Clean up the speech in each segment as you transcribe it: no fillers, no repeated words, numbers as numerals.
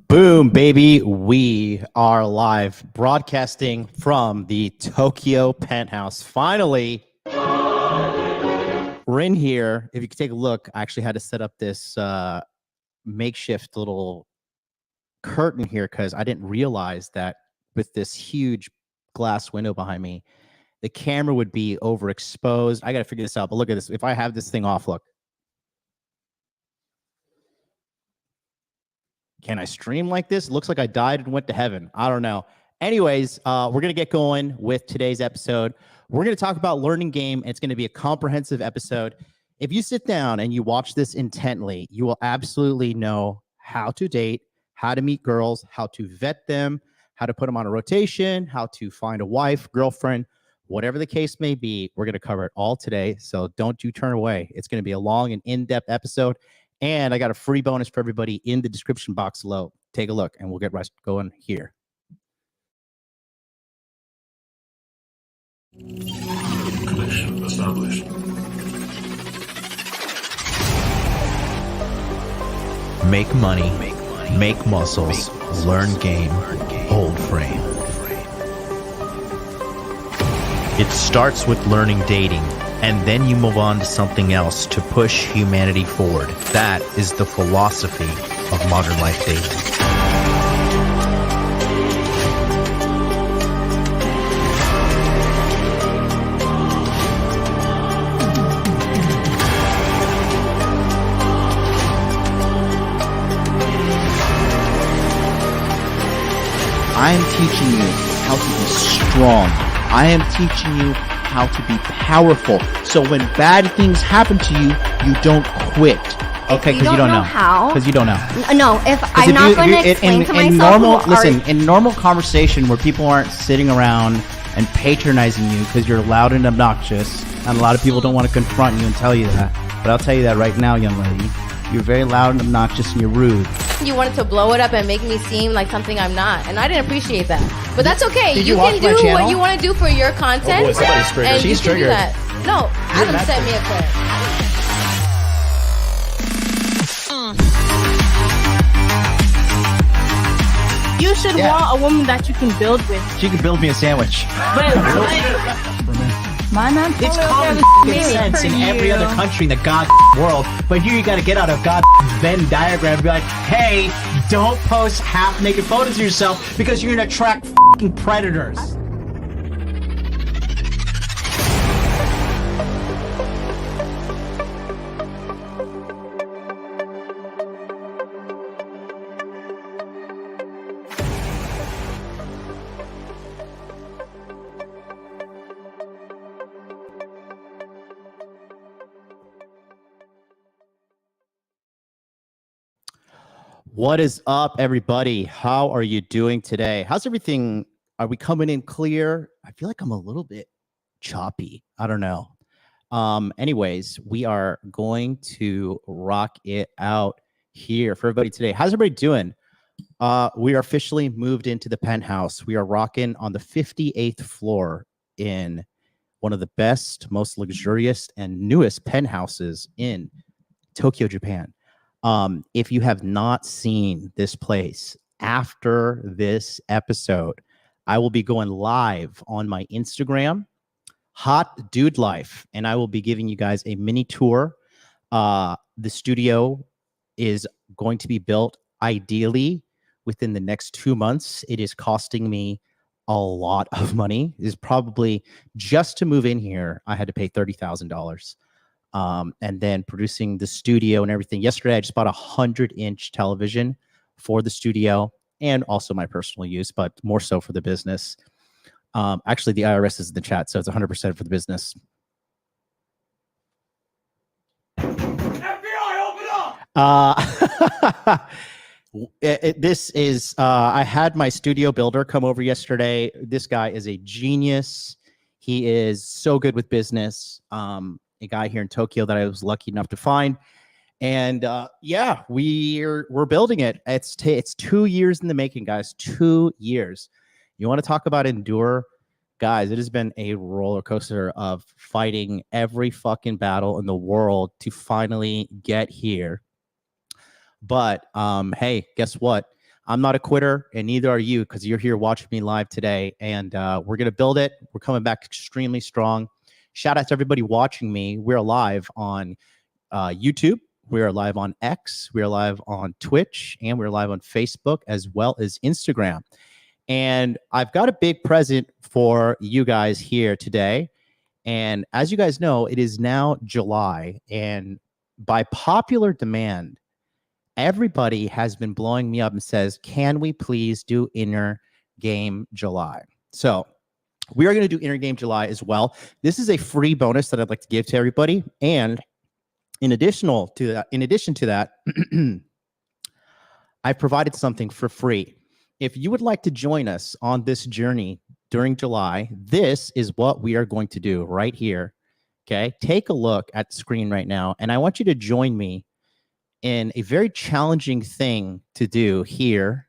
Boom, baby. We are live broadcasting from the Tokyo penthouse. Finally, we're in here. If you could take a look, I actually had to set up this makeshift little curtain here because I didn't realize that with this huge glass window behind me, the camera would be overexposed. I got to figure this out. But look at this. If I have this thing off, look. Can I stream like this? It looks like I died and went to heaven. I don't know. Anyways, we're going to get going with today's episode. We're going to talk about learning game. And it's going to be a comprehensive episode. If you sit down and you watch this intently, you will absolutely know how to date, how to meet girls, how to vet them, how to put them on a rotation, how to find a wife, girlfriend, whatever the case may be. We're going to cover it all today. So don't you turn away. It's going to be a long and in-depth episode. And I got a free bonus for everybody in the description box below. Take a look, and we'll get right going here. Connection established. Make money, make muscles, learn game, hold frame. It starts with learning dating, and then you move on to something else to push humanity forward. That is the philosophy of modern life dating. I am teaching you how to be strong. I am teaching you how to be powerful. So when bad things happen to you, you don't quit. Okay, because you don't know how. Because you don't know. No, if I'm not going to explain to myself. In normal conversation where people aren't sitting around and patronizing you because you're loud and obnoxious, and a lot of people don't want to confront you and tell you that. But I'll tell you that right now, young lady. You're very loud and obnoxious and you're rude. You wanted to blow it up and make me seem like something I'm not, and I didn't appreciate that. But that's okay. You can do what you want to do for your content. Oh boy, somebody's triggered. And She's triggered. No, Adam sent me a clip. You should want a woman that you can build with. She can build me a sandwich. My man, It's common sense in every other country in the god world, but here you got to get out of god Venn diagram and be like, hey, don't post half-naked photos of yourself because you're gonna attract predators. What is up, everybody? How are you doing today? How's everything? Are we coming in clear? I feel like I'm a little bit choppy. I don't know. Anyways, we are going to rock it out here for everybody today. How's everybody doing? We are officially moved into the penthouse. We are rocking on the 58th floor in one of the best, most luxurious, and newest penthouses in Tokyo, Japan. If you have not seen this place after this episode, I will be going live on my Instagram, Hot Dude Life, and I will be giving you guys a mini tour. The studio is going to be built ideally within the next 2 months. It is costing me a lot of money. It is probably just to move in here, I had to pay $30,000. And then producing the studio and everything. Yesterday, I just bought a 100-inch television for the studio and also my personal use, but more so for the business. Actually, the IRS is in the chat, so it's 100% for the business. FBI, open up! This is, I had my studio builder come over yesterday. This guy is a genius. He is so good with business. A guy here in Tokyo that I was lucky enough to find. And yeah, we're building it. It's 2 years in the making, guys. 2 years. You want to talk about endure? Guys, it has been a roller coaster of fighting every fucking battle in the world to finally get here. But hey, guess what? I'm not a quitter, and neither are you, because you're here watching me live today, and we're going to build it. We're coming back extremely strong. Shout out to everybody watching me. We're live on YouTube. We are live on X. We are live on Twitch, and we're live on Facebook as well as Instagram. And I've got a big present for you guys here today. And as you guys know, it is now July, and by popular demand, everybody has been blowing me up and says, can we please do Inner Game July? So we are going to do Inner Game July as well. This is a free bonus that I'd like to give to everybody. And in addition to that, I've provided something for free. If you would like to join us on this journey during July, this is what we are going to do right here. Okay, take a look at the screen right now, and I want you to join me in a very challenging thing to do here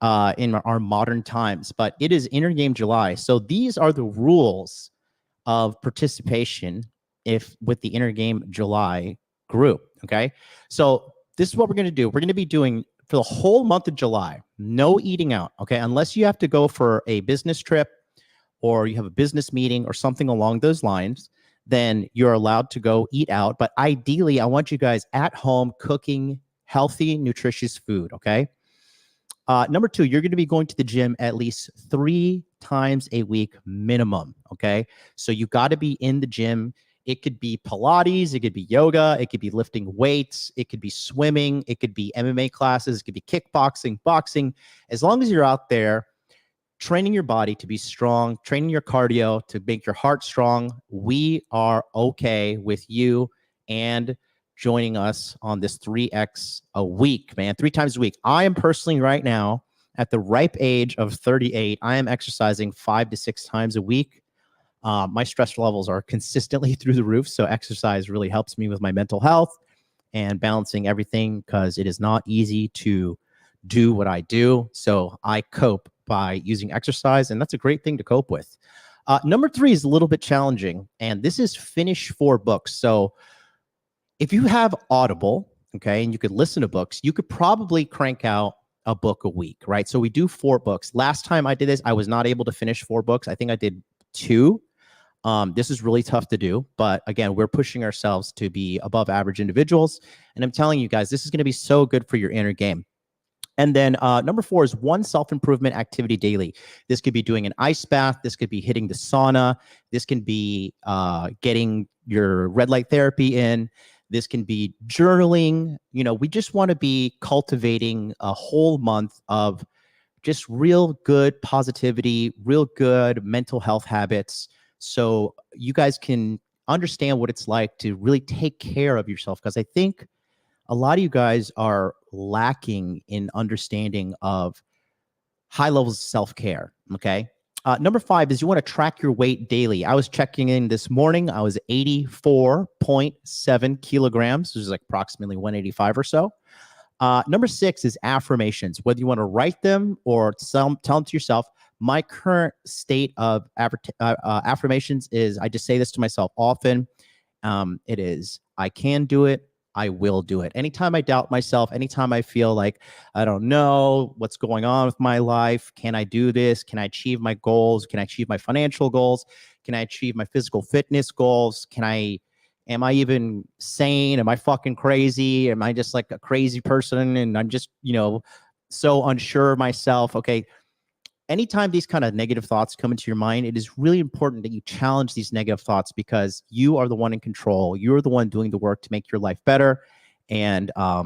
in our modern times, but it is Inner Game July. So these are the rules of participation with the Inner Game July group, okay? So this is what we're going to do. We're going to be doing for the whole month of July, no eating out, okay? Unless you have to go for a business trip or you have a business meeting or something along those lines, then you're allowed to go eat out. But ideally, I want you guys at home cooking healthy, nutritious food, okay? Number 2, you're going to be going to the gym at least 3 times a week minimum, okay? So you got to be in the gym. It could be Pilates, it could be yoga, it could be lifting weights, it could be swimming, it could be MMA classes, it could be kickboxing, boxing. As long as you're out there training your body to be strong, training your cardio to make your heart strong, we are okay with you and joining us on this 3x a week, man, 3 times a week. I am personally right now at the ripe age of 38. I am exercising 5 to 6 times a week. My stress levels are consistently through the roof, so exercise really helps me with my mental health and balancing everything, because it is not easy to do what I do. So I cope by using exercise, and that's a great thing to cope with. Number 3 is a little bit challenging, and this is finish 4 books. So if you have Audible, okay, and you could listen to books, you could probably crank out a book a week, right? So we do 4 books. Last time I did this, I was not able to finish 4 books. I think I did 2. This is really tough to do, but again, we're pushing ourselves to be above average individuals. And I'm telling you guys, this is going to be so good for your inner game. And then number 4 is 1 self-improvement activity daily. This could be doing an ice bath. This could be hitting the sauna. This can be getting your red light therapy in. This can be journaling. You know, we just want to be cultivating a whole month of just real good positivity, real good mental health habits, so you guys can understand what it's like to really take care of yourself. Because I think a lot of you guys are lacking in understanding of high levels of self-care, okay? Number 5 is you want to track your weight daily. I was checking in this morning. I was 84.7 kilograms, which is like approximately 185 or so. Number 6 is affirmations. Whether you want to write them or tell them to yourself, my current state of affirmations is, I just say this to myself often. It is, I can do it. I will do it. Anytime I doubt myself, anytime I feel like I don't know what's going on with my life, can I do this? Can I achieve my goals? Can I achieve my financial goals? Can I achieve my physical fitness goals? Am I even sane? Am I fucking crazy? Am I just like a crazy person? And I'm just, so unsure of myself. Okay. Anytime these kind of negative thoughts come into your mind, it is really important that you challenge these negative thoughts, because you are the one in control. You're the one doing the work to make your life better. And I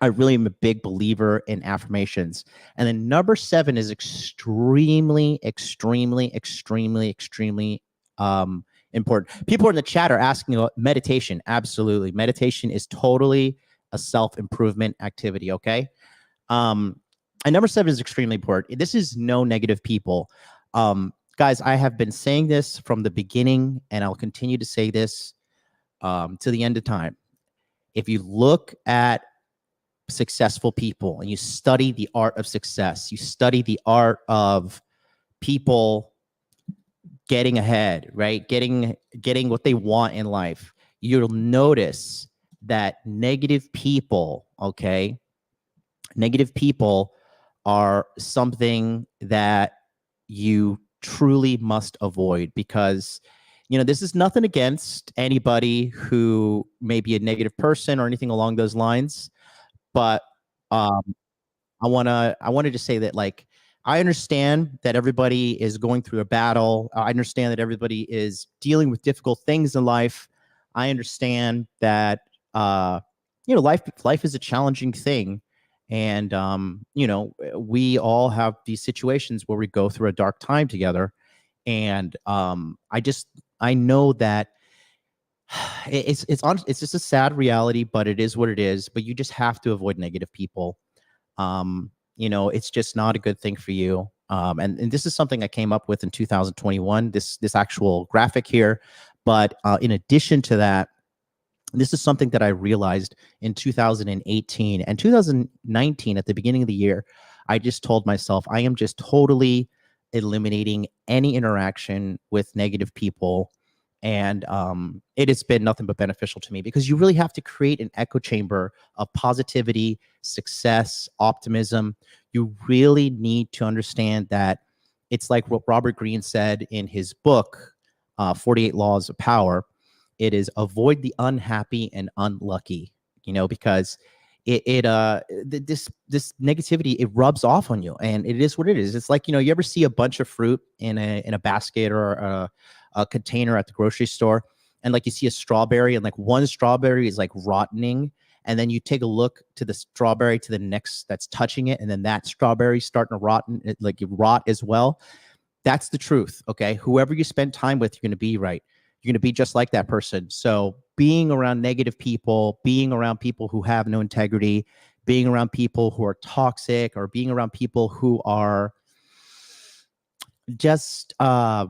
really am a big believer in affirmations. And then number 7 is extremely, extremely, extremely, extremely important. People in the chat are asking about meditation. Absolutely. Meditation is totally a self-improvement activity, okay? And number 7 is extremely important. This is no negative people. Guys, I have been saying this from the beginning, and I'll continue to say this to the end of time. If you look at successful people and you study the art of success, you study the art of people getting ahead, right? Getting what they want in life, you'll notice that negative people, okay? Negative people are something that you truly must avoid, because this is nothing against anybody who may be a negative person or anything along those lines, but I wanted to say that, like, I understand that everybody is going through a battle. I understand that everybody is dealing with difficult things in life. I understand that life is a challenging thing, and we all have these situations where we go through a dark time together, and I know that it's just a sad reality, but it is what it is. But you just have to avoid negative people. It's just not a good thing for you. And this is something I came up with in 2021, this actual graphic here. But in addition to that, this is something that I realized in 2018 and 2019 at the beginning of the year. I just told myself, I am just totally eliminating any interaction with negative people. And it has been nothing but beneficial to me, because you really have to create an echo chamber of positivity, success, optimism. You really need to understand that it's like what Robert Greene said in his book, 48 Laws of Power. It is avoid the unhappy and unlucky, because this negativity, it rubs off on you, and it is what it is. It's like, you ever see a bunch of fruit in a basket or a container at the grocery store, and like you see a strawberry, and like one strawberry is like rotting, and then you take a look to the strawberry to the next that's touching it, and then that strawberry starting to rot, like you rot as well. That's the truth. Okay, whoever you spend time with, you're going to be right. You're going to be just like that person. So being around negative people, being around people who have no integrity, being around people who are toxic, or being around people who are just there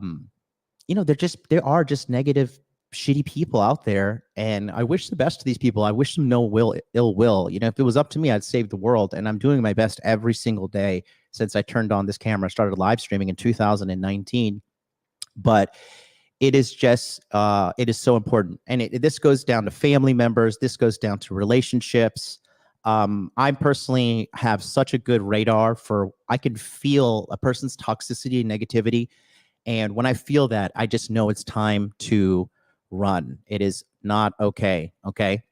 are just negative, shitty people out there, and I wish the best to these people. I wish them no ill will. If it was up to me, I'd save the world, and I'm doing my best every single day since I turned on this camera, started live streaming in 2019. But it is just, it is so important, and this goes down to family members. This goes down to relationships. I personally have such a good radar for, I can feel a person's toxicity and negativity. And when I feel that, I just know it's time to run. It is not okay. Okay.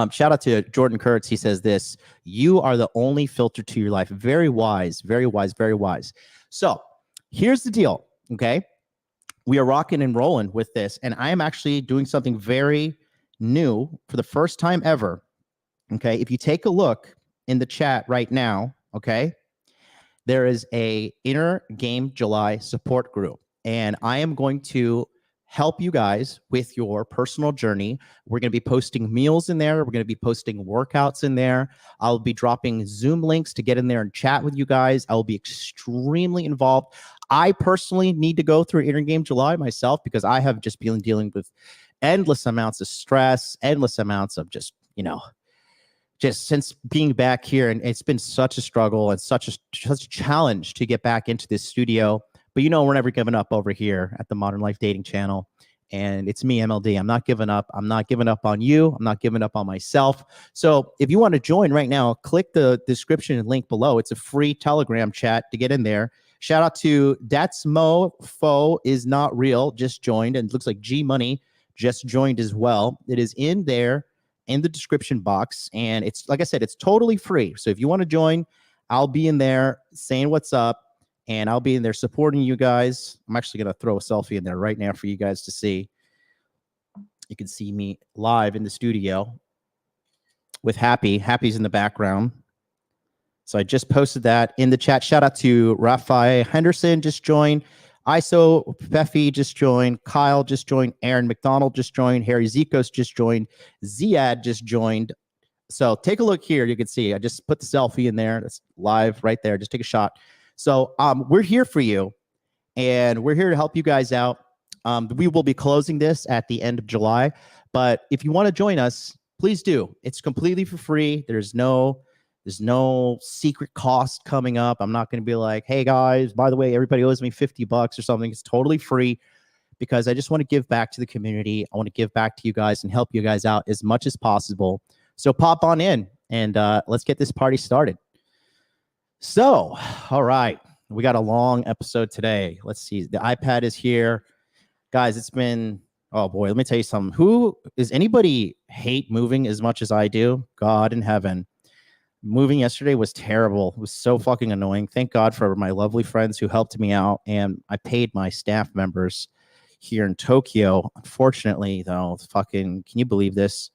Shout out to Jordan Kurtz. He says this: you are the only filter to your life. Very wise, very wise, very wise. So here's the deal. Okay. We are rocking and rolling with this. And I am actually doing something very new for the first time ever. Okay. If you take a look in the chat right now, okay, there is a Inner Game July support group, and I am going to help you guys with your personal journey. We're going to be posting meals in there. We're going to be posting workouts in there. I'll be dropping Zoom links to get in there and chat with you guys. I will be extremely involved. I personally need to go through Inner Game July myself, because I have just been dealing with endless amounts of stress, endless amounts of just since being back here, and it's been such a struggle and such a challenge to get back into this studio. But we're never giving up over here at the Modern Life Dating channel. And it's me, MLD. I'm not giving up. I'm not giving up on you. I'm not giving up on myself. So if you want to join right now, click the description link below. It's a free Telegram chat to get in there. Shout out to That's Mofo is not real, just joined, and it looks like G Money just joined as well. It is in there in the description box, and it's, like I said, it's totally free. So if you want to join, I'll be in there saying what's up, and I'll be in there supporting you guys. I'm actually going to throw a selfie in there right now for you guys to see. You can see me live in the studio with Happy. Happy's in the background. So I just posted that in the chat. Shout out to Raphael Henderson, just joined. ISO Feffy just joined. Kyle just joined. Aaron McDonald just joined. Harry Zikos just joined. Ziad just joined. So take a look here. You can see I just put the selfie in there. That's live right there. Just take a shot. So we're here for you, and we're here to help you guys out. We will be closing this at the end of July, but if you want to join us, please do. It's completely for free. There's no secret cost coming up. I'm not going to be like, hey guys, by the way, everybody owes me $50 or something. It's totally free, because I just want to give back to the community. I want to give back to you guys and help you guys out as much as possible. So pop on in, and let's get this party started. So, all right. We got a long episode today. Let's see. The iPad is here. Guys, it's been, oh boy, let me tell you something. Who is anybody hate moving as much as I do? God in heaven. Moving yesterday was terrible. It was so fucking annoying. Thank God for my lovely friends who helped me out, and I paid my staff members here in Tokyo. Unfortunately, though, fucking, can you believe this?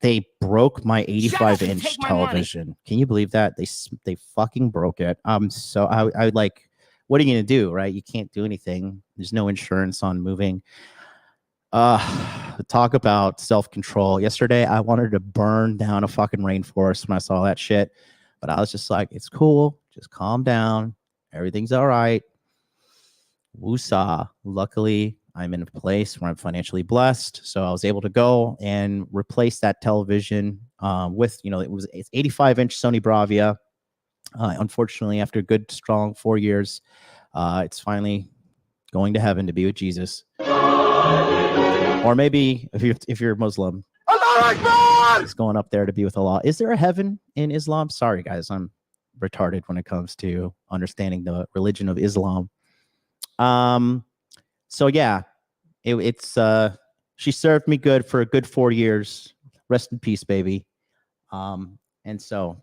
They broke my 85-inch television. Can you believe that? They fucking broke it. So I like, what are you gonna do, right? You can't do anything. There's no insurance on moving. Talk about self-control. Yesterday, I wanted to burn down a fucking rainforest when I saw that shit, but I was just like, it's cool. Just calm down. Everything's all right. Woosah. Luckily, I'm in a place where I'm financially blessed, so I was able to go and replace that television with, it's 85-inch Sony Bravia. Unfortunately, after a good, strong 4 years, it's finally going to heaven to be with Jesus. Or maybe if you're Muslim, it's going up there to be with Allah. Is there a heaven in Islam? Sorry, guys, I'm retarded when it comes to understanding the religion of Islam. So yeah, it's she served me good for a good 4 years. Rest in peace, baby. And so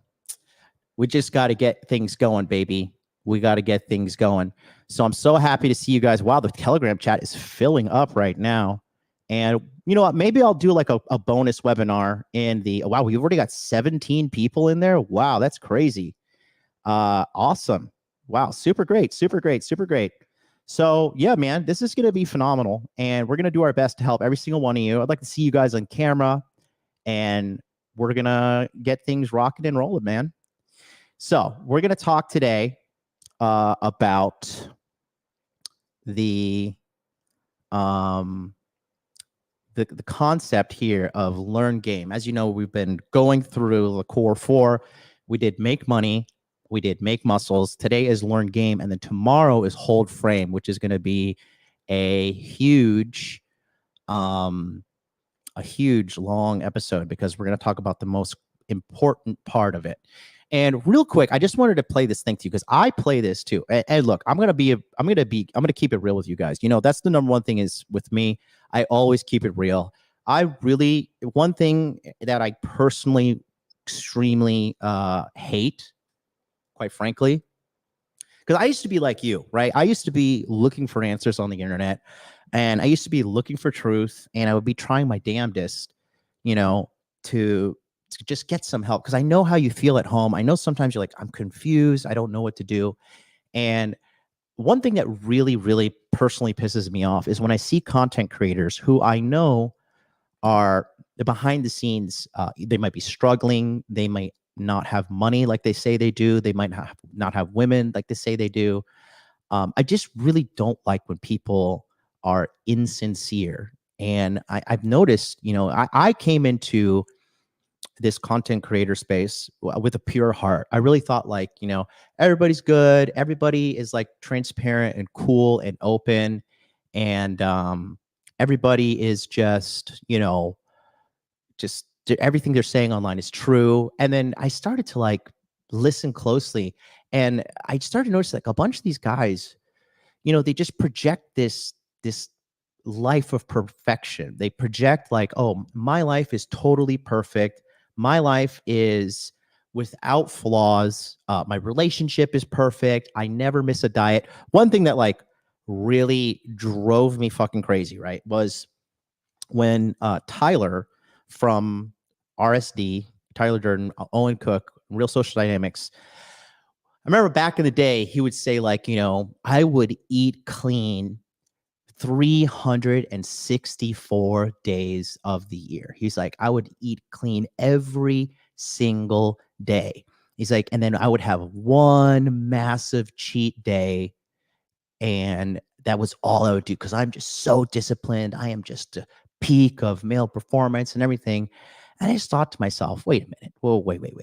we just got to get things going, baby. We got to get things going. So I'm so happy to see you guys. Wow, the Telegram chat is filling up right now. And you know what? Maybe I'll do like a bonus webinar in the, wow, we've already got 17 people in there. Wow, that's crazy. Awesome. Wow, super great, super great, super great. So yeah, man, this is going to be phenomenal. And we're going to do our best to help every single one of you. I'd like to see you guys on camera, and we're going to get things rocking and rolling, man. So we're going to talk today about the concept here of learn game. As you know, we've been going through the core 4. We did make money, we did make muscles. Today is learn game, and then tomorrow is hold frame, which is going to be a huge long episode, because we're going to talk about the most important part of it. And real quick, I just wanted to play this thing to you, because I play this too. And look, I'm gonna keep it real with you guys. You know, that's the number one thing is with me. I always keep it real. One thing that I personally extremely hate, quite frankly, because I used to be like you, right? I used to be looking for answers on the internet, and I used to be looking for truth, and I would be trying my damnedest, to just get some help, because I know how you feel at home. I know sometimes you're like, I'm confused. I don't know what to do. And one thing that really, really personally pisses me off is when I see content creators who I know are behind the scenes. They might be struggling. They might not have money like they say they do. They might not have women like they say they do. I just really don't like when people are insincere. And I've noticed, I came into this content creator space with a pure heart. I really thought everybody's good. Everybody is like transparent and cool and open. And everybody is just everything they're saying online is true. And then I started to listen closely, and I started to notice a bunch of these guys, they just project this life of perfection. They project oh, my life is totally perfect. My life is without flaws. My relationship is perfect. I never miss a diet. One thing that really drove me fucking crazy, right, was when Tyler from RSD, Tyler Durden, Owen Cook, Real Social Dynamics, I remember back in the day, he would say I would eat clean 364 days of the year. He's like, I would eat clean every single day. He's like, and then I would have one massive cheat day, and that was all I would do, because I'm just so disciplined. I am just a peak of male performance and everything. And I just thought to myself, wait a minute. Whoa, wait a minute.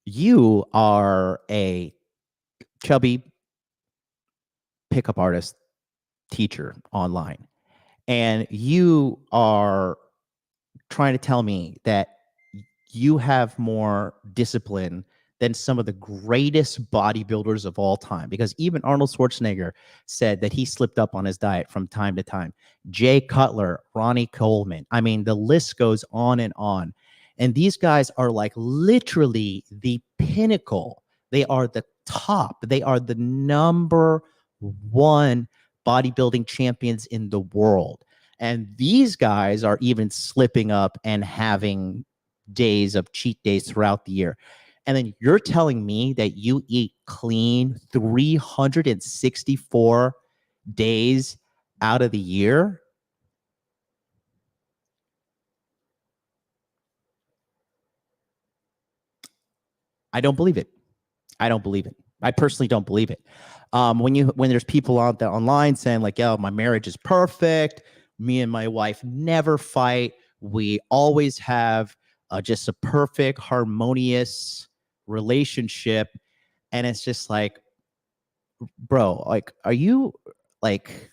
You are a chubby pickup artist teacher online, and you are trying to tell me that you have more discipline than some of the greatest bodybuilders of all time, because even Arnold Schwarzenegger said that he slipped up on his diet from time to time. Jay Cutler, Ronnie Coleman. I mean, the list goes on and on. And these guys are like literally the pinnacle. They are the top. They are the number one bodybuilding champions in the world. And these guys are even slipping up and having days of cheat days throughout the year. And then you're telling me that you eat clean 364 days out of the year? I don't believe it. I don't believe it. I personally don't believe it. When there's people out there online saying like, "Yo, my marriage is perfect. Me and my wife never fight. We always have just a perfect, harmonious relationship," and it's just like, bro, like, are you like?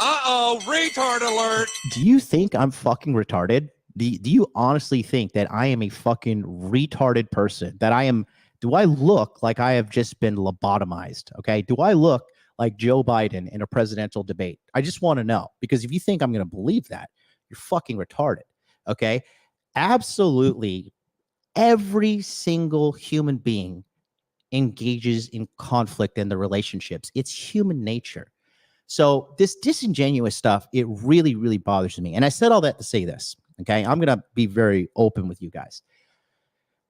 Retard alert! Do you think I'm fucking retarded? Do you honestly think that I am a fucking retarded person? That I am? Do I look like I have just been lobotomized? Okay. Do I look like Joe Biden in a presidential debate? I just want to know, because if you think I'm going to believe that, you're fucking retarded. Okay. Absolutely. Every single human being engages in conflict in the relationships. It's human nature. So this disingenuous stuff, it really, really bothers me. And I said all that to say this. Okay. I'm going to be very open with you guys.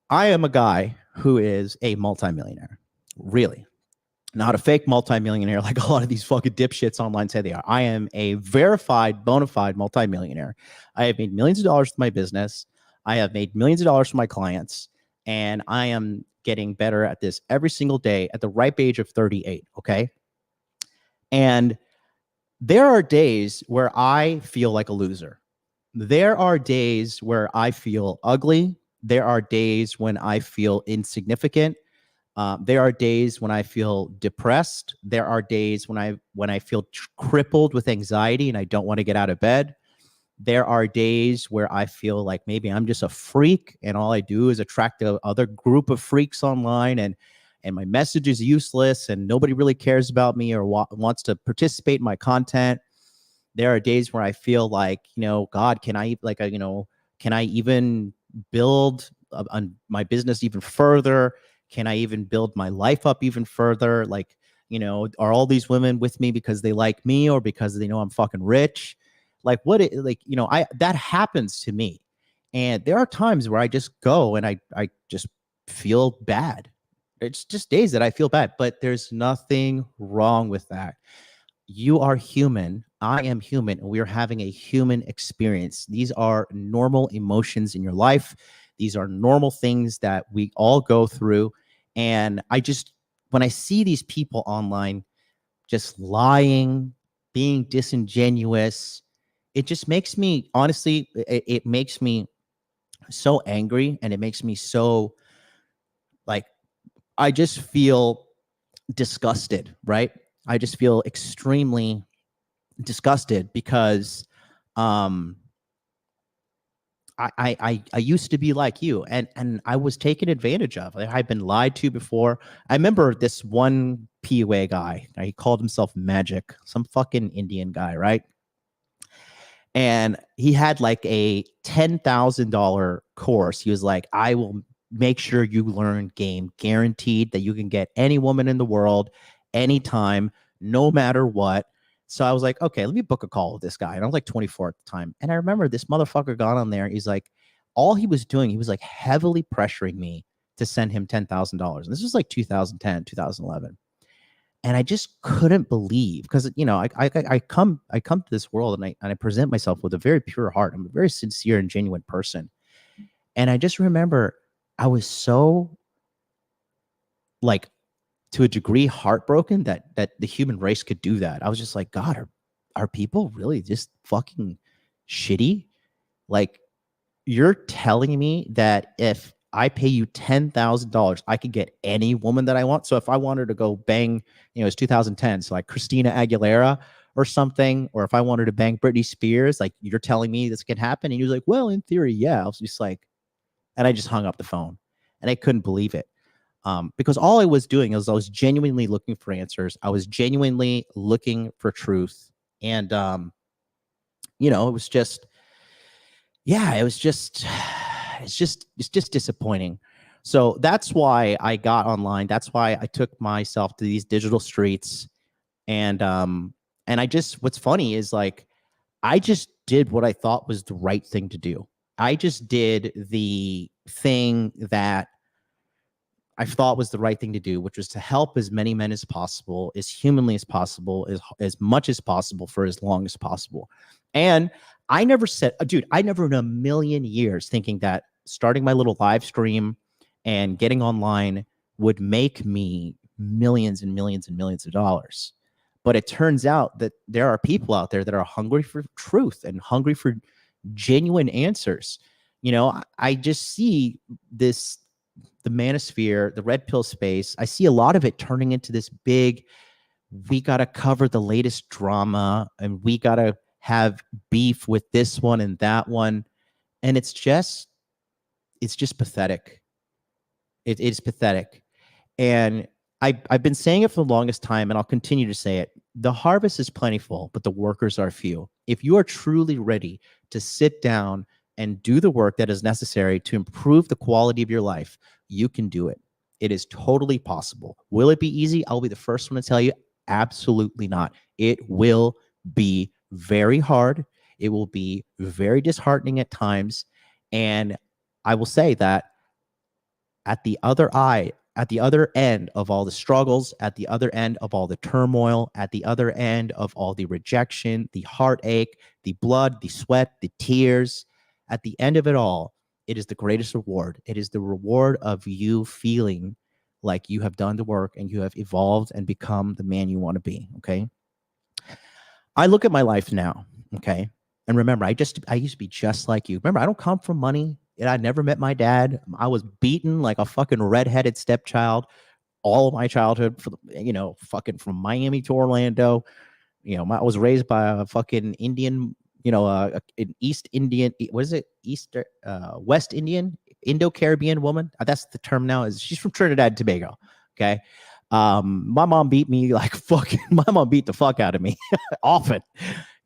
I am a guy who is a multimillionaire, really. Not a fake multimillionaire like a lot of these fucking dipshits online say they are. I am a verified, bona fide multimillionaire. I have made millions of dollars with my business. I have made millions of dollars for my clients, and I am getting better at this every single day at the ripe age of 38, okay? And there are days where I feel like a loser. There are days where I feel ugly. There are days when I feel insignificant. There are days when I feel depressed. There are days when I feel crippled with anxiety and I don't want to get out of bed. There are days where I feel like maybe I'm just a freak and all I do is attract a other group of freaks online, and my message is useless and nobody really cares about me or wants to participate in my content. There are days where I feel like, God, can I even build on my business even further? Can I even build my life up even further? Like, are all these women with me because they like me or because they know I'm fucking rich? Like that happens to me. And there are times where I just go and I just feel bad. It's just days that I feel bad, but there's nothing wrong with that. You are human. I am human. And we are having a human experience. These are normal emotions in your life. These are normal things that we all go through. And when I see these people online just lying, being disingenuous, it just makes me, honestly, it makes me so angry, and it makes me so, like, I just feel disgusted, right? I just feel extremely disgusted because I used to be like you, and I was taken advantage of. I've been lied to before. I remember this one PUA guy. He called himself Magic, some fucking Indian guy, right? And he had like a $10,000 course. He was like, I will make sure you learn game, guaranteed that you can get any woman in the world, anytime, no matter what. So I was like, okay, let me book a call with this guy. And I was like 24 at the time. And I remember this motherfucker got on there. He's like, all he was doing, he was like heavily pressuring me to send him $10,000. And this was like 2010, 2011. And I just couldn't believe, because, I come to this world and I present myself with a very pure heart. I'm a very sincere and genuine person. And I just remember I was so, like, to a degree, heartbroken that the human race could do that. I was just like, God, are people really just fucking shitty? Like, you're telling me that if I pay you $10,000, I could get any woman that I want. So if I wanted to go bang, it's 2010, so like Christina Aguilera or something, or if I wanted to bang Britney Spears, like, you're telling me this can happen? And you're like, well, in theory, yeah. I was just like, And I just hung up the phone, and I couldn't believe it. Because all I was doing is I was genuinely looking for answers. I was genuinely looking for truth. And, it was just, it's just disappointing. So that's why I got online. That's why I took myself to these digital streets. And what's funny is like, I just did what I thought was the right thing to do. I just did the thing that I thought was the right thing to do, which was to help as many men as possible, as humanly as possible, as much as possible for as long as possible. And I never said, dude, I never in a million years thinking that starting my little live stream and getting online would make me millions and millions and millions of dollars. But it turns out that there are people out there that are hungry for truth and hungry for genuine answers. I just see this, the manosphere, the red pill space. I see a lot of it turning into this big, we got to cover the latest drama and we got to have beef with this one and that one. And it's just pathetic. It is pathetic. And I've been saying it for the longest time, and I'll continue to say it. The harvest is plentiful, but the workers are few. If you are truly ready to sit down and do the work that is necessary to improve the quality of your life, you can do it. It is totally possible. Will it be easy? I'll be the first one to tell you, absolutely not. It will be very hard. It will be very disheartening at times. And I will say that at the other end of all the struggles, at the other end of all the turmoil, at the other end of all the rejection, the heartache, the blood, the sweat, the tears, at the end of it all, it is the greatest reward. It is the reward of you feeling like you have done the work and you have evolved and become the man you want to be, okay? I look at my life now, okay? And remember, I used to be just like you. Remember, I don't come from money. And I never met my dad. I was beaten like a fucking redheaded stepchild all of my childhood, fucking from Miami to Orlando. I was raised by a fucking Indian, an East Indian, what is it? West Indian, Indo-Caribbean woman. That's the term now. She's from Trinidad and Tobago. Okay. My mom beat me like fucking, my mom beat the fuck out of me often.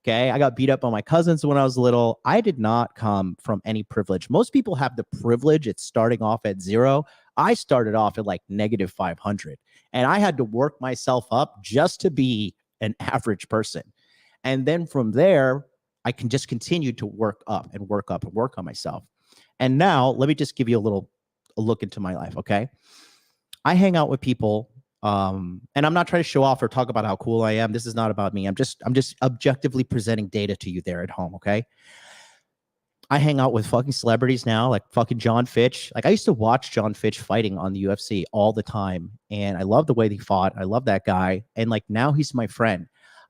Okay, I got beat up by my cousins when I was little. I did not come from any privilege. Most people have the privilege at starting off at 0. I started off at like negative 500. And I had to work myself up just to be an average person. And then from there, I can just continue to work up and work up and work on myself. And now, let me just give you a look into my life, okay? I hang out with people. And I'm not trying to show off or talk about how cool I am. This is not about me. I'm just objectively presenting data to you there at home. Okay. I hang out with fucking celebrities now, like fucking John Fitch. Like I used to watch John Fitch fighting on the UFC all the time. And I love the way he fought. I love that guy. And like now he's my friend.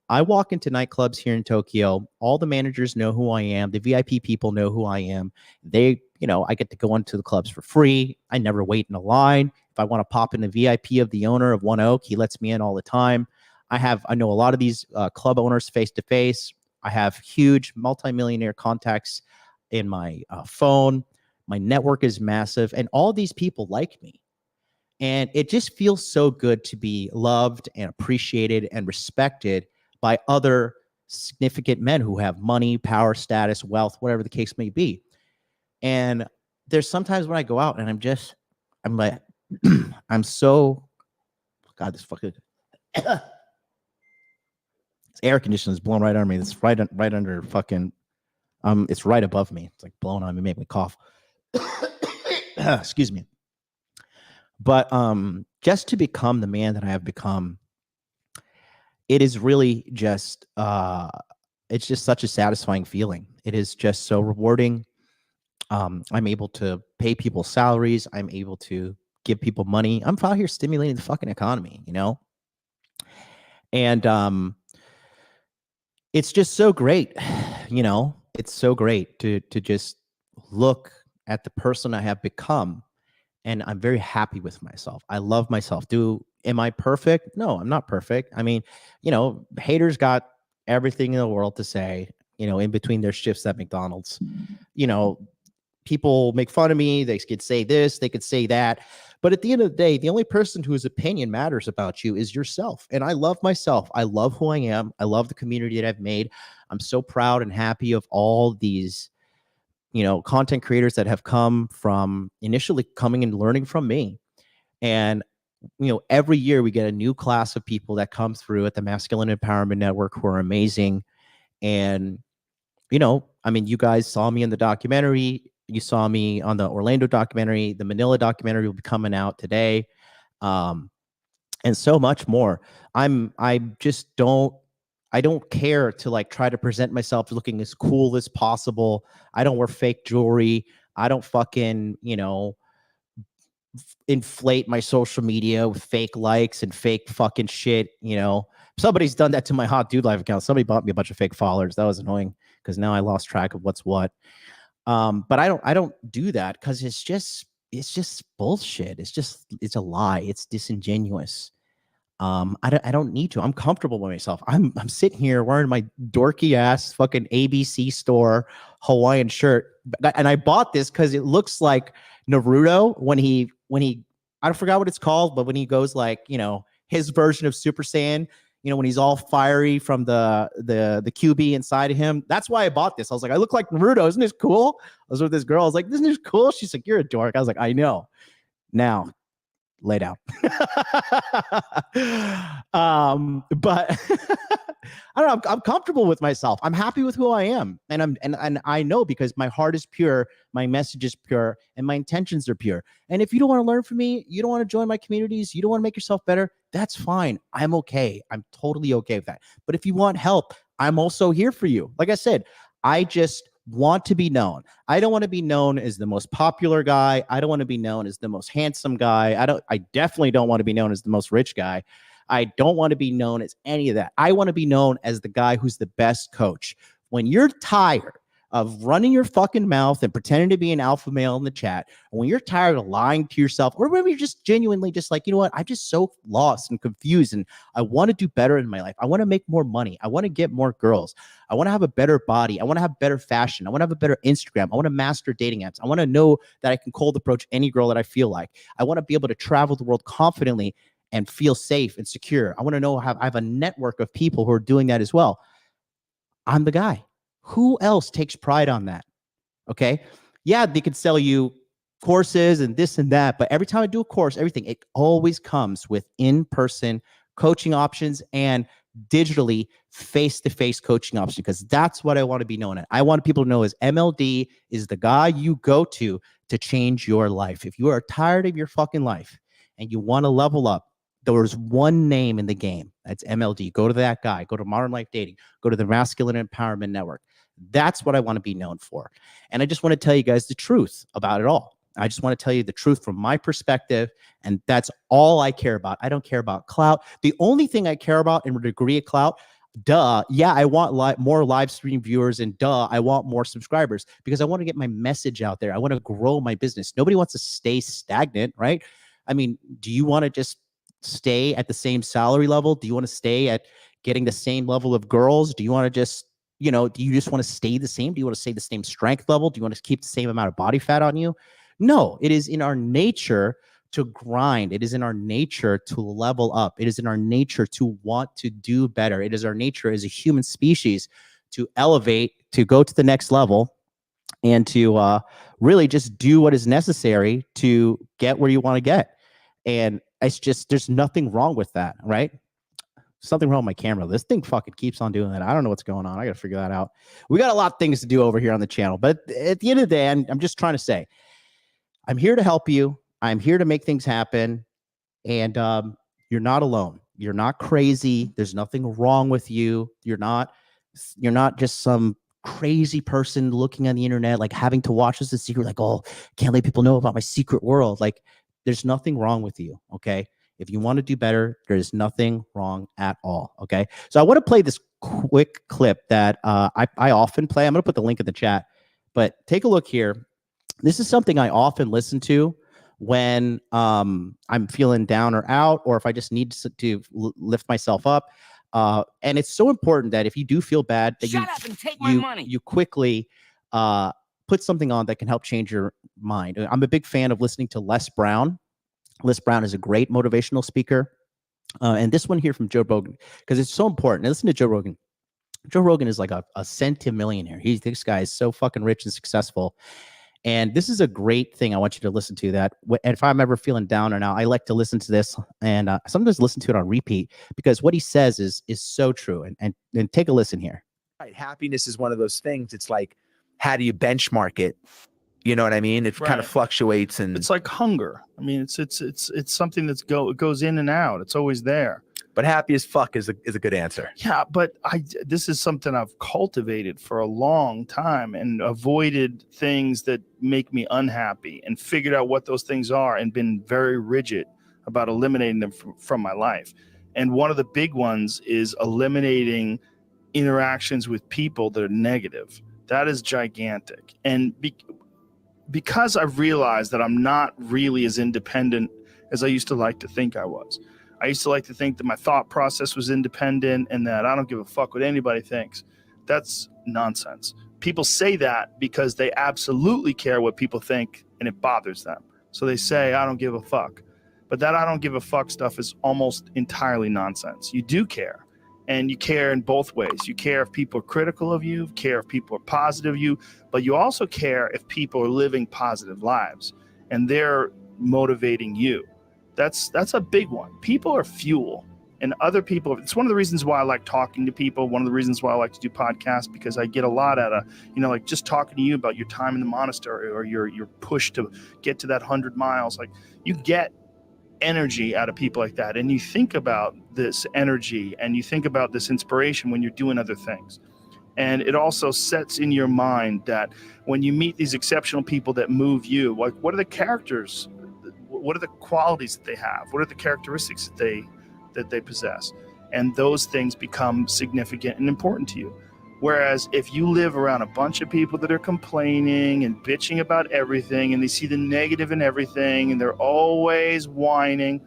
I walk into nightclubs here in Tokyo. All the managers know who I am. The VIP people know who I am. They, I get to go into the clubs for free. I never wait in a line. If I want to pop in the VIP of the owner of One Oak, he lets me in all the time. I know a lot of these club owners face to face. I have huge multimillionaire contacts in my phone. My network is massive, and all these people like me. And it just feels so good to be loved and appreciated and respected by other significant men who have money, power, status, wealth, whatever the case may be. And there's sometimes when I go out and I'm like, I'm so, God, this fucking this air conditioner is blowing right on me. It's right under fucking, it's right above me. It's like blowing on me, make me cough. Excuse me. But just to become the man that I have become, it is really just, it's just such a satisfying feeling. It is just so rewarding. I'm able to pay people salaries. I'm able to give people money. I'm out here stimulating the fucking economy, And it's just so great, It's so great to just look at the person I have become, and I'm very happy with myself. I love myself. Am I perfect? No, I'm not perfect. I mean, haters got everything in the world to say, in between their shifts at McDonald's. people make fun of me. They could say this, they could say that. But at the end of the day, the only person whose opinion matters about you is yourself. And I love myself. I love who I am. I love the community that I've made. I'm so proud and happy of all these, content creators that have come from initially coming and learning from me. And, every year we get a new class of people that come through at the Masculine Empowerment Network who are amazing. And, you guys saw me in the documentary. You saw me on the Orlando documentary. The Manila documentary will be coming out today. And so much more. I don't care to like try to present myself looking as cool as possible. I don't wear fake jewelry. I don't fucking, inflate my social media with fake likes and fake fucking shit. Somebody's done that to my Hot Dude Live account. Somebody bought me a bunch of fake followers. That was annoying because now I lost track of what's what. But I don't do that because it's just bullshit. It's a lie. It's disingenuous. I don't need to. I'm comfortable with myself. I'm sitting here wearing my dorky ass fucking ABC store Hawaiian shirt, and I bought this because it looks like Naruto when he I forgot what it's called, but when he goes like his version of Super Saiyan, when he's all fiery from the QB inside of him. That's why I bought this. I was like, I look like Naruto. Isn't this cool? I was with this girl. I was like, isn't this cool? She's like, you're a dork. I was like, I know. Now, lay down. But I don't know. I'm comfortable with myself. I'm happy with who I am. And I know because my heart is pure, my message is pure, and my intentions are pure. And if you don't want to learn from me, you don't want to join my communities, you don't want to make yourself better, that's fine. I'm okay. I'm totally okay with that. But if you want help, I'm also here for you. Like I said, I just want to be known. I don't want to be known as the most popular guy. I don't want to be known as the most handsome guy. I definitely don't want to be known as the most rich guy. I don't want to be known as any of that. I want to be known as the guy who's the best coach. When you're tired of running your fucking mouth and pretending to be an alpha male in the chat, when you're tired of lying to yourself, or maybe you're just genuinely just like, you know what, I'm just so lost and confused and I want to do better in my life. I want to make more money. I want to get more girls. I want to have a better body. I want to have better fashion. I want to have a better Instagram. I want to master dating apps. I want to know that I can cold approach any girl that I feel like. I want to be able to travel the world confidently and feel safe and secure. I want to know I have a network of people who are doing that as well. I'm the guy. Who else takes pride on that? Okay. Yeah, they could sell you courses and this and that, but every time I do a course, it always comes with in-person coaching options and digitally face-to-face coaching options, because that's what I want to be known at. I want people to know as MLD is the guy you go to change your life. If you are tired of your fucking life and you want to level up, there's one name in the game. That's MLD. Go to that guy. Go to Modern Life Dating. Go to the Masculine Empowerment Network. That's what I want to be known for. And I just want to tell you guys the truth about it all. I just want to tell you the truth from my perspective. And that's all I care about. I don't care about clout. The only thing I care about in a degree of clout, yeah, I want more live stream viewers, and I want more subscribers because I want to get my message out there. I want to grow my business. Nobody wants to stay stagnant, right? I mean, do you want to just stay at the same salary level? Do you want to stay at getting the same level of girls? Do you want to just, do you just want to stay the same? Do you want to stay the same strength level? Do you want to keep the same amount of body fat on you? No, it is in our nature to grind. It is in our nature to level up. It is in our nature to want to do better. It is our nature as a human species to elevate, to go to the next level, and to really just do what is necessary to get where you want to get. And it's just, there's nothing wrong with that, right? Something wrong with my camera. This thing fucking keeps on doing that. I don't know what's going on. I got to figure that out. We got a lot of things to do over here on the channel, but at the end of the day, I'm just trying to say, I'm here to help you. I'm here to make things happen. And you're not alone. You're not crazy. There's nothing wrong with you. You're not just some crazy person looking on the internet, like having to watch this a secret, like, oh, can't let people know about my secret world. Like, there's nothing wrong with you. Okay. If you want to do better, there's nothing wrong at all. Okay. So I want to play this quick clip that I often play. I'm going to put the link in the chat, but take a look here. This is something I often listen to when I'm feeling down or out, or if I just need to lift myself up. And it's so important that if you do feel bad, that you quickly put something on that can help change your mind. I'm a big fan of listening to Les Brown. Les Brown is a great motivational speaker. And this one here from Joe Rogan, because it's so important. Now, listen to Joe Rogan. Joe Rogan is like a centimillionaire. This guy is so fucking rich and successful. And this is a great thing I want you to listen to. That if I'm ever feeling down or now, I like to listen to this, and sometimes listen to it on repeat, because what he says is so true. And take a listen here. Right. Happiness is one of those things. It's like, how do you benchmark it? You know what I mean? It kind of fluctuates, and it's like hunger. I mean, it's something that's goes in and out. It's always there. But happy as fuck is a good answer. Yeah, but this is something I've cultivated for a long time and avoided things that make me unhappy and figured out what those things are and been very rigid about eliminating them from my life. And one of the big ones is eliminating interactions with people that are negative. That is gigantic. And because I've realized that I'm not really as independent as I used to like to think I was. I used to like to think that my thought process was independent and that I don't give a fuck what anybody thinks. That's nonsense. People say that because they absolutely care what people think and it bothers them. So they say, I don't give a fuck. But that I don't give a fuck stuff is almost entirely nonsense. You do care. And you care in both ways. You care if people are critical of you, care if people are positive of you, but you also care if people are living positive lives and they're motivating you. That's a big one. People are fuel, and other people, it's one of the reasons why I like talking to people. One of the reasons why I like to do podcasts, because I get a lot out of, like just talking to you about your time in the monastery or your push to get to that 100 miles. Like, you get energy out of people like that. And you think about this energy and you think about this inspiration when you're doing other things. And it also sets in your mind that when you meet these exceptional people that move you, like, what are the characters? What are the qualities that they have? What are the characteristics that they possess? And those things become significant and important to you. Whereas if you live around a bunch of people that are complaining and bitching about everything, and they see the negative in everything, and they're always whining,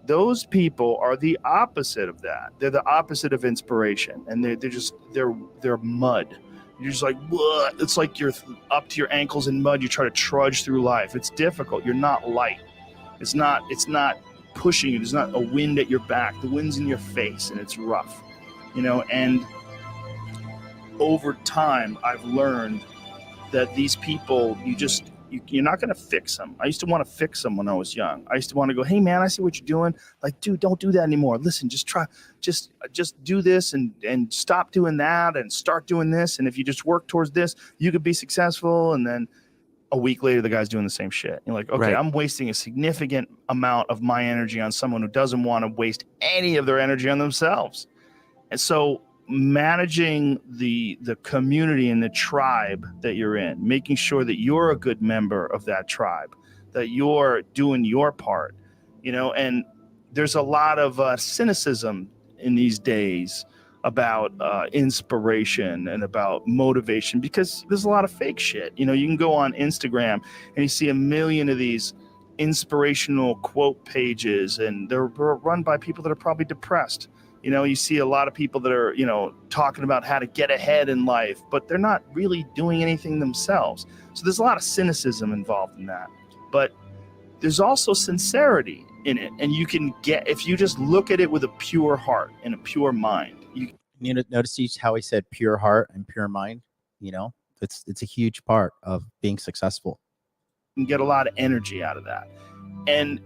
those people are the opposite of that. They're the opposite of inspiration, and they're mud. You're just like, what? It's like you're up to your ankles in mud. You try to trudge through life. It's difficult. You're not light. It's not pushing you. There's not a wind at your back. The wind's in your face, and it's rough, and over time, I've learned that these people, you're not going to fix them. I used to want to fix them when I was young. I used to want to go, hey man, I see what you're doing. Like, dude, don't do that anymore. Listen, just try, just do this and stop doing that and start doing this. And if you just work towards this, you could be successful. And then a week later, the guy's doing the same shit. You're like, okay, right. I'm wasting a significant amount of my energy on someone who doesn't want to waste any of their energy on themselves. And so managing the community and the tribe that you're in, making sure that you're a good member of that tribe, that you're doing your part, and there's a lot of cynicism in these days about inspiration and about motivation, because there's a lot of fake shit. You can go on Instagram and you see a million of these inspirational quote pages, and they're run by people that are probably depressed. You see a lot of people that are, talking about how to get ahead in life, but they're not really doing anything themselves. So there's a lot of cynicism involved in that. But there's also sincerity in it. And you can get, if you just look at it with a pure heart and a pure mind. Notice how he said pure heart and pure mind? It's a huge part of being successful. You can get a lot of energy out of that. And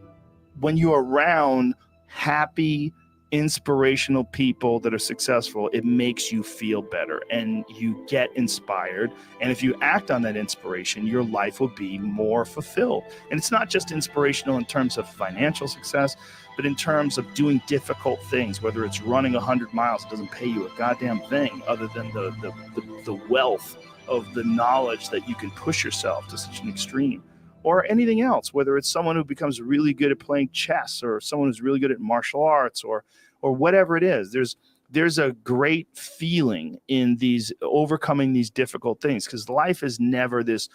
when you're around happy, inspirational people that are successful, it makes you feel better and you get inspired. And if you act on that inspiration, your life will be more fulfilled. And it's not just inspirational in terms of financial success, but in terms of doing difficult things, whether it's running 100 miles, it doesn't pay you a goddamn thing other than the wealth of the knowledge that you can push yourself to such an extreme. Or anything else, whether it's someone who becomes really good at playing chess or someone who's really good at martial arts or whatever it is. There's a great feeling in these overcoming these difficult things, because life is never this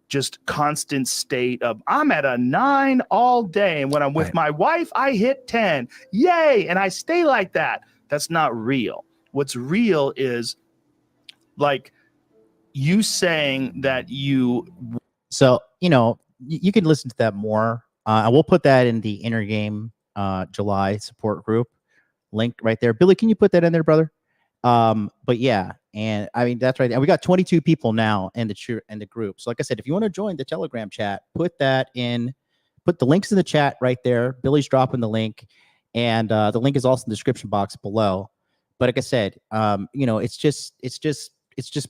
just constant state of I'm at a 9 all day, and when I'm with my wife, I hit 10. Yay! And I stay like that. That's not real. What's real is, like, you saying that you. So, you know, you can listen to that more. I will put that in the Inner Game July support group link right there. Billy, can you put that in there, brother? But yeah, and I mean, that's right. And we got 22 people now in the group. So like I said, if you want to join the Telegram chat, put the links in the chat right there. Billy's dropping the link, and the link is also in the description box below. But like I said, you know, it's just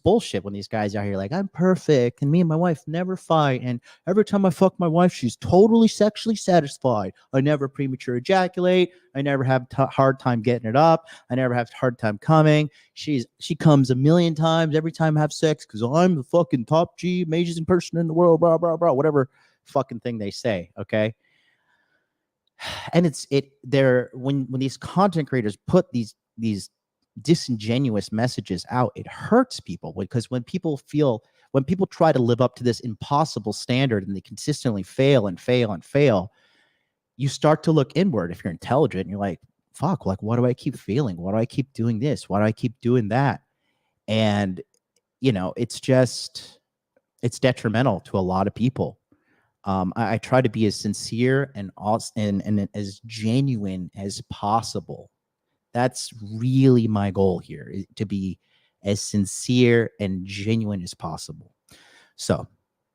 bullshit when these guys out here like, I'm perfect and me and my wife never fight, and every time I fuck my wife, she's totally sexually satisfied. I never premature ejaculate. I never have hard time getting it up. I never have hard time coming. She comes a million times every time I have sex because I'm the fucking top G amazing person in the world. Blah blah blah. Whatever fucking thing they say. Okay. And when these content creators put these disingenuous messages out, it hurts people, because when people try to live up to this impossible standard and they consistently fail and fail and fail, you start to look inward. If you're intelligent, and you're like, fuck, like, why do I keep failing? Why do I keep doing this? Why do I keep doing that? And you know, it's detrimental to a lot of people. I try to be as sincere and as genuine as possible. That's really my goal here, is to be as sincere and genuine as possible. So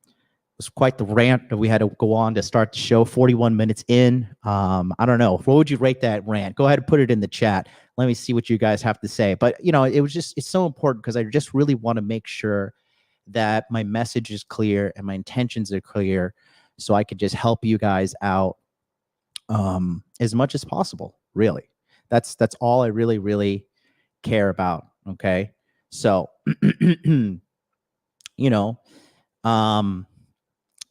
it was quite the rant that we had to go on to start the show. 41 minutes in. I don't know. What would you rate that rant? Go ahead and put it in the chat. Let me see what you guys have to say. But, you know, it's so important, because I just really want to make sure that my message is clear and my intentions are clear, so I could just help you guys out as much as possible, really. That's all I really, really care about. Okay. So, you know,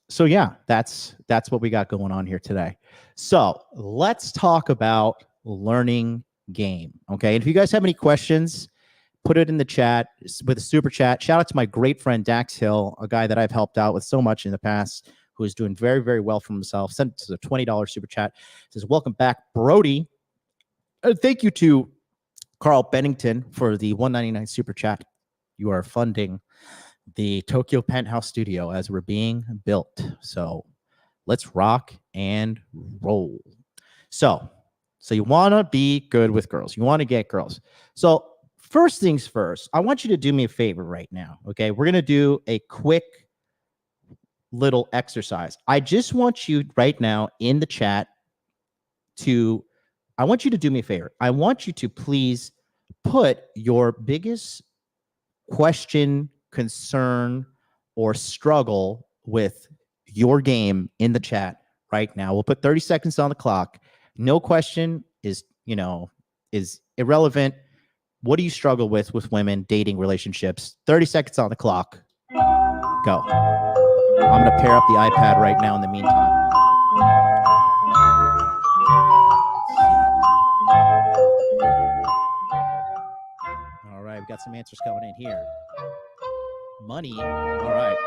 so yeah, that's what we got going on here today. So let's talk about learning game. Okay. And if you guys have any questions, put it in the chat with a super chat. Shout out to my great friend Dax Hill, a guy that I've helped out with so much in the past, who is doing very, very well for himself. Sent us a $20 super chat. Says, welcome back, Brody. Thank you to Carl Bennington for the $1.99 super chat. You are funding the Tokyo Penthouse Studio as we're being built. So let's rock and roll. So you want to be good with girls. You want to get girls. So first things first, I want you to do me a favor right now. Okay, we're going to do a quick little exercise. I just want you right now in the chat I want you to do me a favor. I want you to please put your biggest question, concern, or struggle with your game in the chat right now. We'll put 30 seconds on the clock. No question is irrelevant. What do you struggle with women, dating, relationships? 30 seconds on the clock. Go. I'm going to pair up the iPad right now in the meantime. All right, we've got some answers coming in here. Money. All right.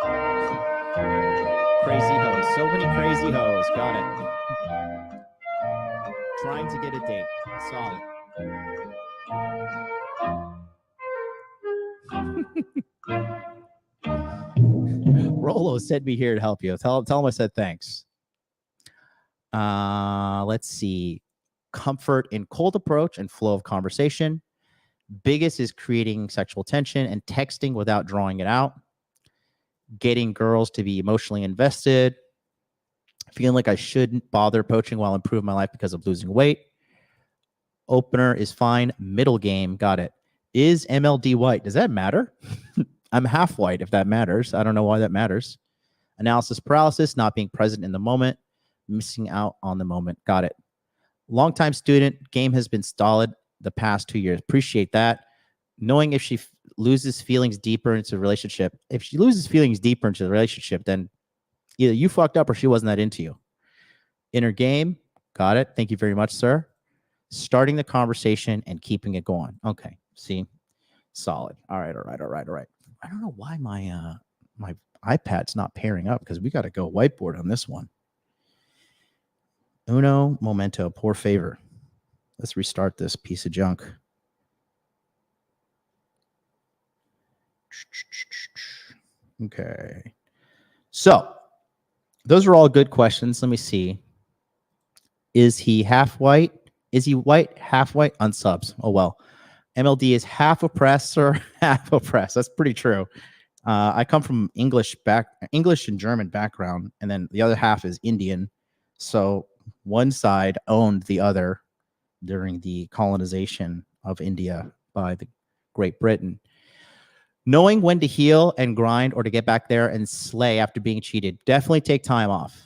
Crazy hoes. So many crazy hoes. Got it. Trying to get a date. Solid. Rolo sent me here to help you. Tell him I said thanks. Let's see. Comfort in cold approach and flow of conversation. Biggest is creating sexual tension and texting without drawing it out. Getting girls to be emotionally invested. Feeling like I shouldn't bother poaching while improving my life because of losing weight. Opener is fine. Middle game. Got it. Is MLD white? Does that matter? I'm half white, if that matters. I don't know why that matters. Analysis paralysis. Not being present in the moment. Missing out on the moment. Got it. Longtime student. Game has been stolid the past 2 years. Appreciate that. Knowing if she loses feelings deeper into the relationship. If she loses feelings deeper into the relationship, then either you fucked up or she wasn't that into you. Inner game. Got it. Thank you very much, sir. Starting the conversation and keeping it going. Okay. See? Solid. All right. I don't know why my my iPad's not pairing up, because we got to go whiteboard on this one. Uno momento, por favor. Let's restart this piece of junk. Okay. So those are all good questions. Let me see. Is he half white? Is he white, half white? Unsubs. Oh, well. MLD is half oppressed or half oppressed. That's pretty true. I come from English and German background, and then the other half is Indian. So one side owned the other during the colonization of India by the Great Britain. Knowing when to heal and grind or to get back there and slay after being cheated. Definitely take time off.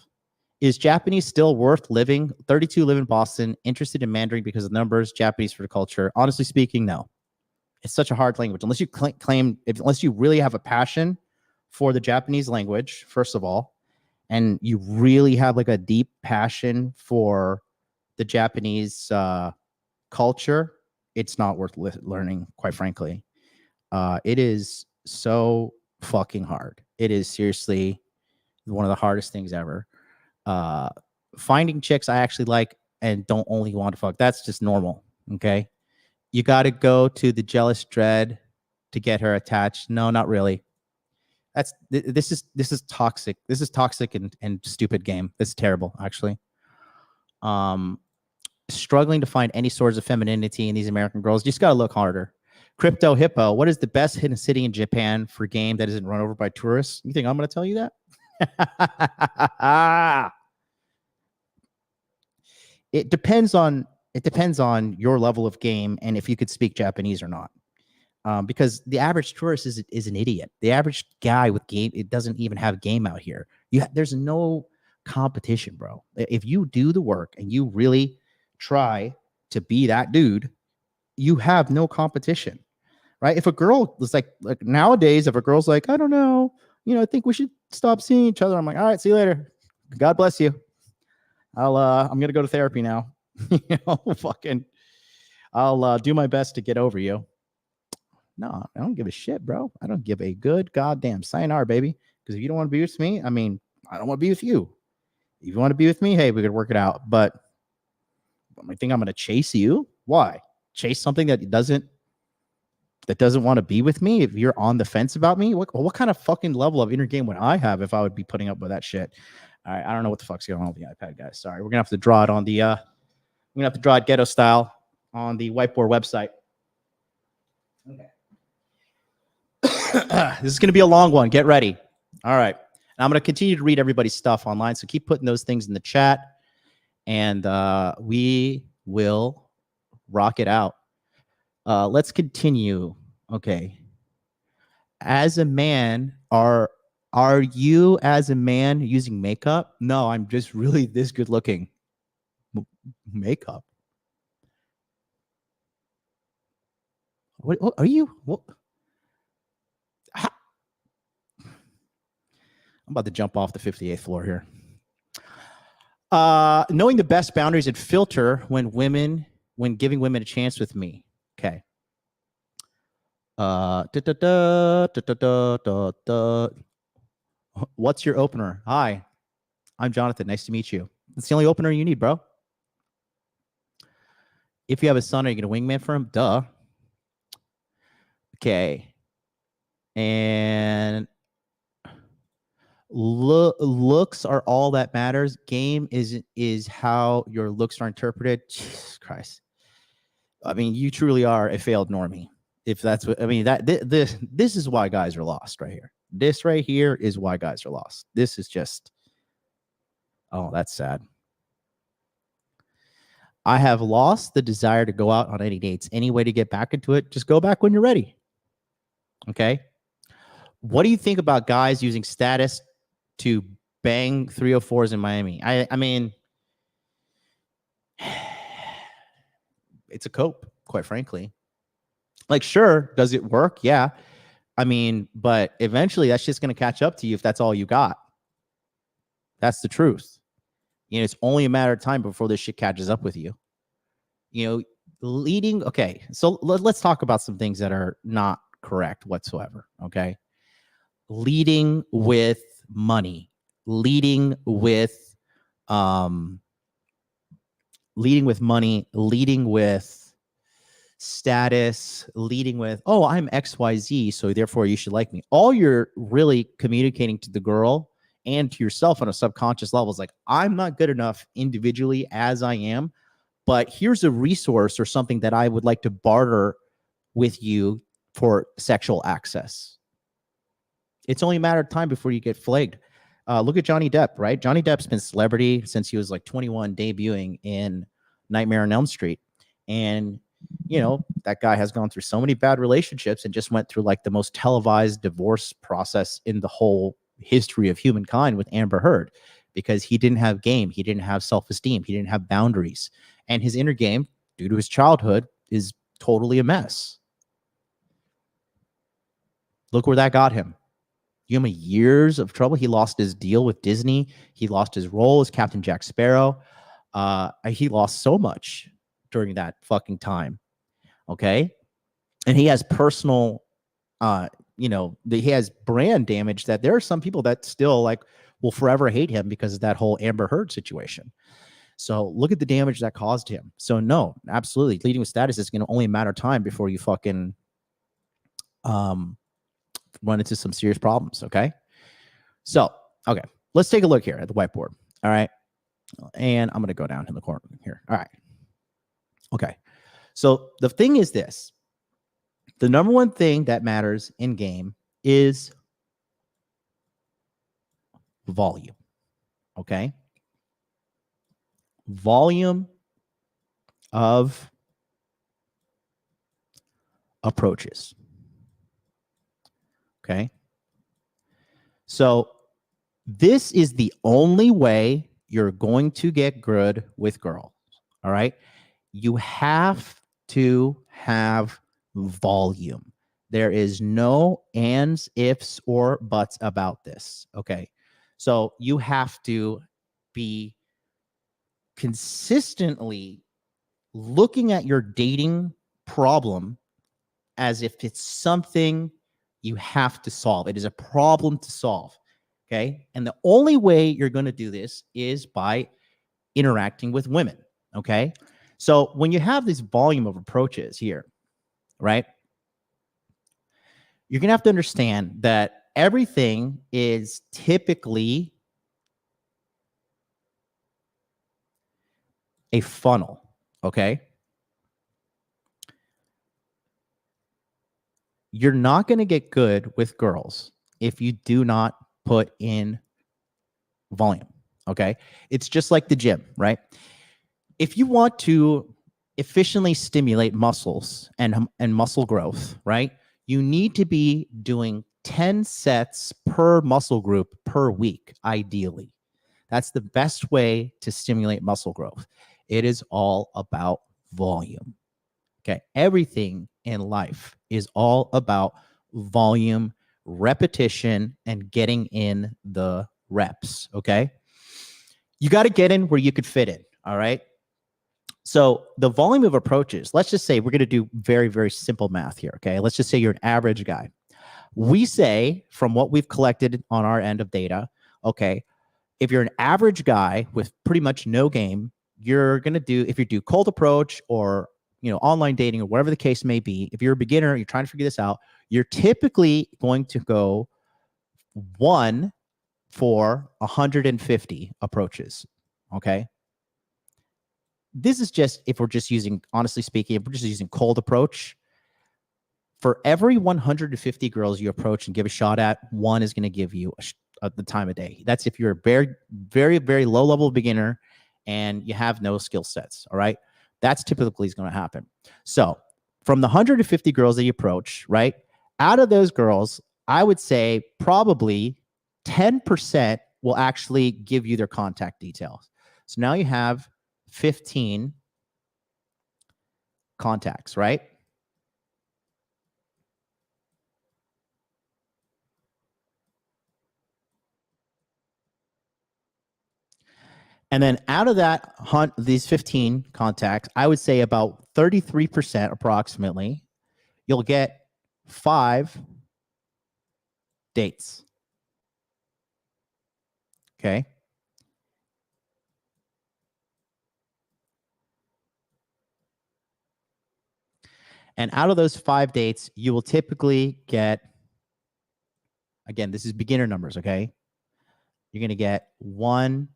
Is Japanese still worth living? 32 live in Boston. Interested in Mandarin because of numbers. Japanese for the culture. Honestly speaking, no. It's such a hard language. Unless you unless you really have a passion for the Japanese language, first of all, and you really have like a deep passion for the Japanese culture, it's not worth learning, quite frankly. It is so fucking hard. It is seriously one of the hardest things ever. Finding chicks I actually like and don't only want to fuck, that's just normal. Okay. You got to go to the jealous dread to get her attached. No, not really. This is toxic. This is toxic and stupid game. This is terrible, actually. Struggling to find any sorts of femininity in these American girls. You just got to look harder. Crypto Hippo, what is the best hidden city in Japan for a game that isn't run over by tourists? You think I'm going to tell you that? It depends on your level of game and if you could speak Japanese or not. Because the average tourist is an idiot. The average guy with game, it doesn't even have game out here. There's no competition, bro. If you do the work and you really try to be that dude, you have no competition, right? If a girl is like nowadays, if a girl's like, I don't know, I think we should stop seeing each other. I'm like, all right, see you later. God bless you. I'm gonna go to therapy now. I'll do my best to get over you. No, I don't give a shit, bro. I don't give a good goddamn sayonara, baby. Because if you don't want to be with me, I mean, I don't want to be with you. If you want to be with me, hey, we could work it out. But I think I'm going to chase you. Why? Chase something that doesn't want to be with me? If you're on the fence about me, what kind of fucking level of inner game would I have if I would be putting up with that shit? All right, I don't know what the fuck's going on with the iPad, guys. Sorry, we're gonna have to draw it on the. We're gonna have to draw it ghetto style on the whiteboard website. Okay. This is going to be a long one. Get ready. All right. And I'm going to continue to read everybody's stuff online. So keep putting those things in the chat and we will rock it out. Let's continue. Okay. As a man, are you as a man using makeup? No, I'm just really this good looking. Makeup. What are you? What? I'm about to jump off the 58th floor here. Knowing the best boundaries and filter when giving women a chance with me. Okay. What's your opener? Hi, I'm Jonathan. Nice to meet you. That's the only opener you need, bro. If you have a son, are you going to wingman for him? Duh. Okay. And looks are all that matters. Game is how your looks are interpreted. Jesus Christ. I mean, you truly are a failed normie. If that's what I mean, this is why guys are lost right here. This right here is why guys are lost. This is just, oh, that's sad. I have lost the desire to go out on any dates. Any way to get back into it, just go back when you're ready. Okay. What do you think about guys using status to bang 304s in Miami? I mean, it's a cope, quite frankly. Like, sure, does it work? Yeah. I mean, but eventually that's just going to catch up to you if that's all you got. That's the truth. It's only a matter of time before this shit catches up with you. Leading. Okay. So let's talk about some things that are not correct whatsoever. Okay. Leading with money, leading with money, leading with status, leading with, oh, I'm XYZ, so therefore you should like me. All you're really communicating to the girl and to yourself on a subconscious level is like, I'm not good enough individually as I am, but here's a resource or something that I would like to barter with you for sexual access. It's only a matter of time before you get flagged. Look at Johnny Depp, right? Johnny Depp's been celebrity since he was like 21, debuting in Nightmare on Elm Street. And, you know, that guy has gone through so many bad relationships and just went through like the most televised divorce process in the whole history of humankind with Amber Heard, because he didn't have game. He didn't have self-esteem. He didn't have boundaries. And his inner game, due to his childhood, is totally a mess. Look where that got him. You know, years of trouble. He lost his deal with Disney. He lost his role as Captain Jack Sparrow. He lost so much during that fucking time. Okay. And he has personal, he has brand damage that there are some people that still like will forever hate him because of that whole Amber Heard situation. So look at the damage that caused him. So no, absolutely. Leading with status is going to only a matter of time before you fucking, run into some serious problems. Okay. So, okay, let's take a look here at the whiteboard. All right. And I'm going to go down in the corner here. All right. Okay. So the thing is this, the number one thing that matters in game is volume. Okay. Volume of approaches. Okay. So this is the only way you're going to get good with girls. All right. You have to have volume. There is no ands, ifs, or buts about this. Okay. So you have to be consistently looking at your dating problem as if it's something you have to solve. It is a problem to solve. Okay. And the only way you're going to do this is by interacting with women. Okay. So when you have this volume of approaches here, right, you're going to have to understand that everything is typically a funnel. Okay. You're not going to get good with girls if you do not put in volume. Okay. It's just like the gym, right? If you want to efficiently stimulate muscles and muscle growth, right, you need to be doing 10 sets per muscle group per week, ideally. That's the best way to stimulate muscle growth. It is all about volume. Okay. Everything in life is all about volume, repetition, and getting in the reps. Okay. You got to get in where you could fit in. All right. So the volume of approaches, let's just say we're going to do very, very simple math here. Okay. Let's just say you're an average guy. We say, from what we've collected on our end of data, okay, if you're an average guy with pretty much no game, you're going to do, if you do cold approach or, you know, online dating or whatever the case may be, if you're a beginner, you're trying to figure this out, you're typically going to go 1 for 150 approaches. Okay. This is just, if we're just using, honestly speaking, if we're just using cold approach, for every 150 girls you approach and give a shot at, one is going to give you the time of day. That's if you're a very, very, very low level beginner and you have no skill sets. All right. That's typically is going to happen. So from the 150 girls that you approach, right, out of those girls, I would say probably 10% will actually give you their contact details. So now you have 15 contacts, right? And then out of that, these 15 contacts, I would say about 33% approximately, you'll get 5 dates. Okay. And out of those 5 dates, you will typically get, again, this is beginner numbers, okay? You're going to get one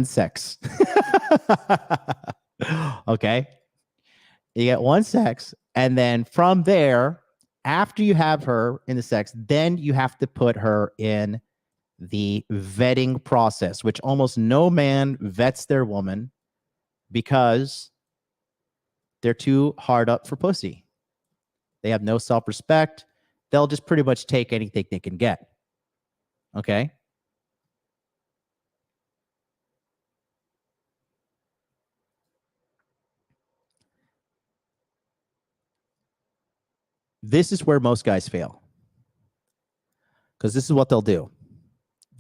sex. Okay? You get one sex, and then from there, after you have her in the sex, then you have to put her in the vetting process, which almost no man vets their woman because they're too hard up for pussy. They have no self-respect. They'll just pretty much take anything they can get. Okay? This is where most guys fail. Because this is what they'll do.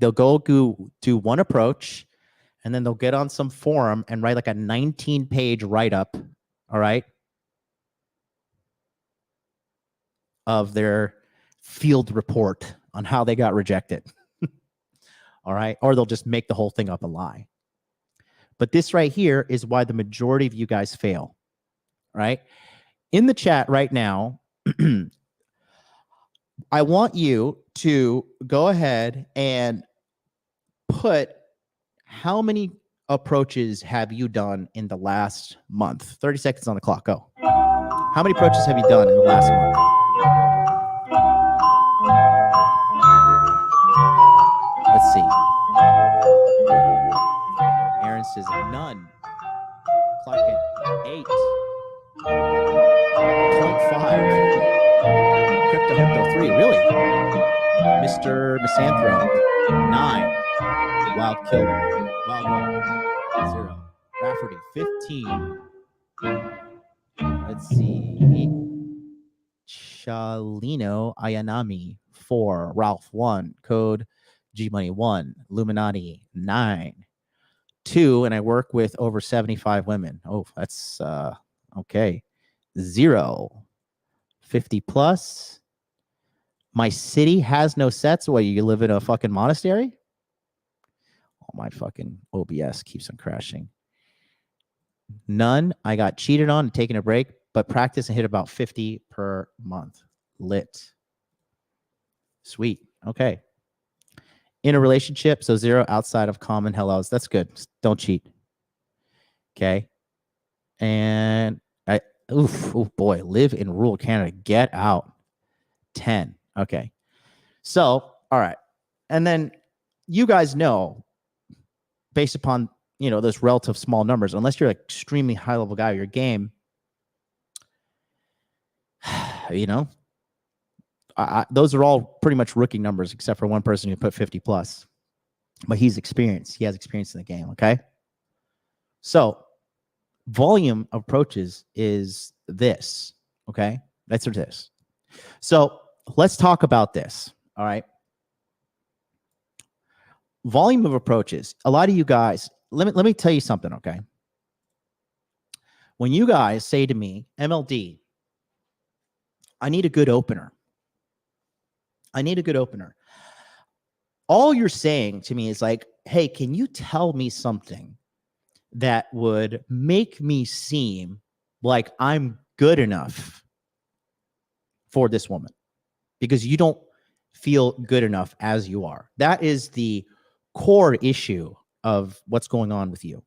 They'll go do one approach, and then they'll get on some forum and write like a 19-page write-up, all right, of their field report on how they got rejected. All right? Or they'll just make the whole thing up and lie. But this right here is why the majority of you guys fail. Right? In the chat right now, I want you to go ahead and put how many approaches have you done in the last month? 30 seconds on the clock. Go. How many approaches have you done in the last month? Let's see. Aaron says none. Clock at 8.5. Crypto 3, really? Mr. Misanthrope, 9. Wild Kill, Wild Roll, 0. Rafferty, 15. Let's see. Chalino Ayanami, 4. Ralph, 1. Code G Money, 1. Illuminati, 9. 2. And I work with over 75 women. Oh, that's okay. 0. 50 plus. My city has no sets. What, you live in a fucking monastery? Oh, my fucking OBS keeps on crashing. None. I got cheated on and taken a break, but practice and hit about 50 per month. Lit. Sweet. Okay. In a relationship, so 0 outside of common hellos. That's good. Don't cheat. Okay. And oh boy, live in rural Canada. Get out. 10. Okay. So, all right. And then you guys know, based upon, those relative small numbers, unless you're an extremely high level guy, your game, those are all pretty much rookie numbers, except for one person who put 50 plus. But he's experienced. He has experience in the game. Okay. So, volume of approaches is this. Okay. That's what it is. So, let's talk about this. All right. Volume of approaches. A lot of you guys, let me tell you something, okay? When you guys say to me, MLD, I need a good opener. I need a good opener. All you're saying to me is like, hey, can you tell me something that would make me seem like I'm good enough for this woman? Because you don't feel good enough as you are. That is the core issue of what's going on with you.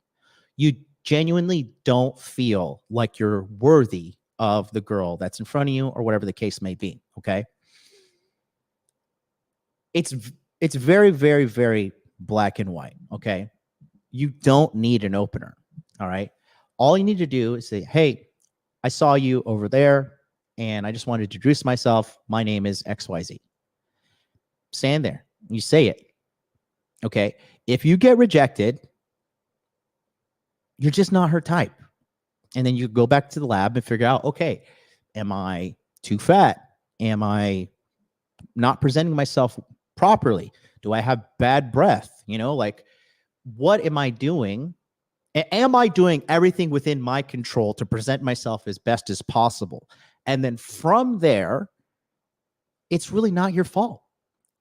You genuinely don't feel like you're worthy of the girl that's in front of you, or whatever the case may be. Okay. It's very, very, very black and white. Okay. You don't need an opener. All right. All you need to do is say, hey, I saw you over there, and I just wanted to introduce myself. My name is XYZ. Stand there. You say it. Okay. If you get rejected, you're just not her type. And then you go back to the lab and figure out, okay, am I too fat? Am I not presenting myself properly? Do I have bad breath? Like, what am I doing? Am I doing everything within my control to present myself as best as possible? And then from there, it's really not your fault.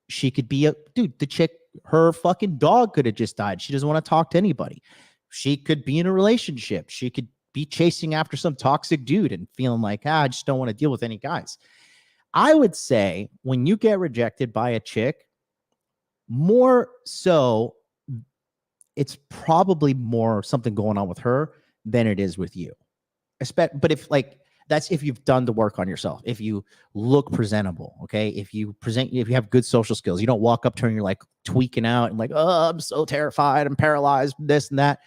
She could be the chick, her fucking dog could have just died. She doesn't want to talk to anybody. She could be in a relationship. She could be chasing after some toxic dude and feeling like, I just don't want to deal with any guys. I would say when you get rejected by a chick, more so, it's probably more something going on with her than it is with you. But if that's if you've done the work on yourself, if you look presentable, okay, if you have good social skills, you don't walk up to her and you're like tweaking out and like, oh, I'm so terrified, I'm paralyzed, this and that.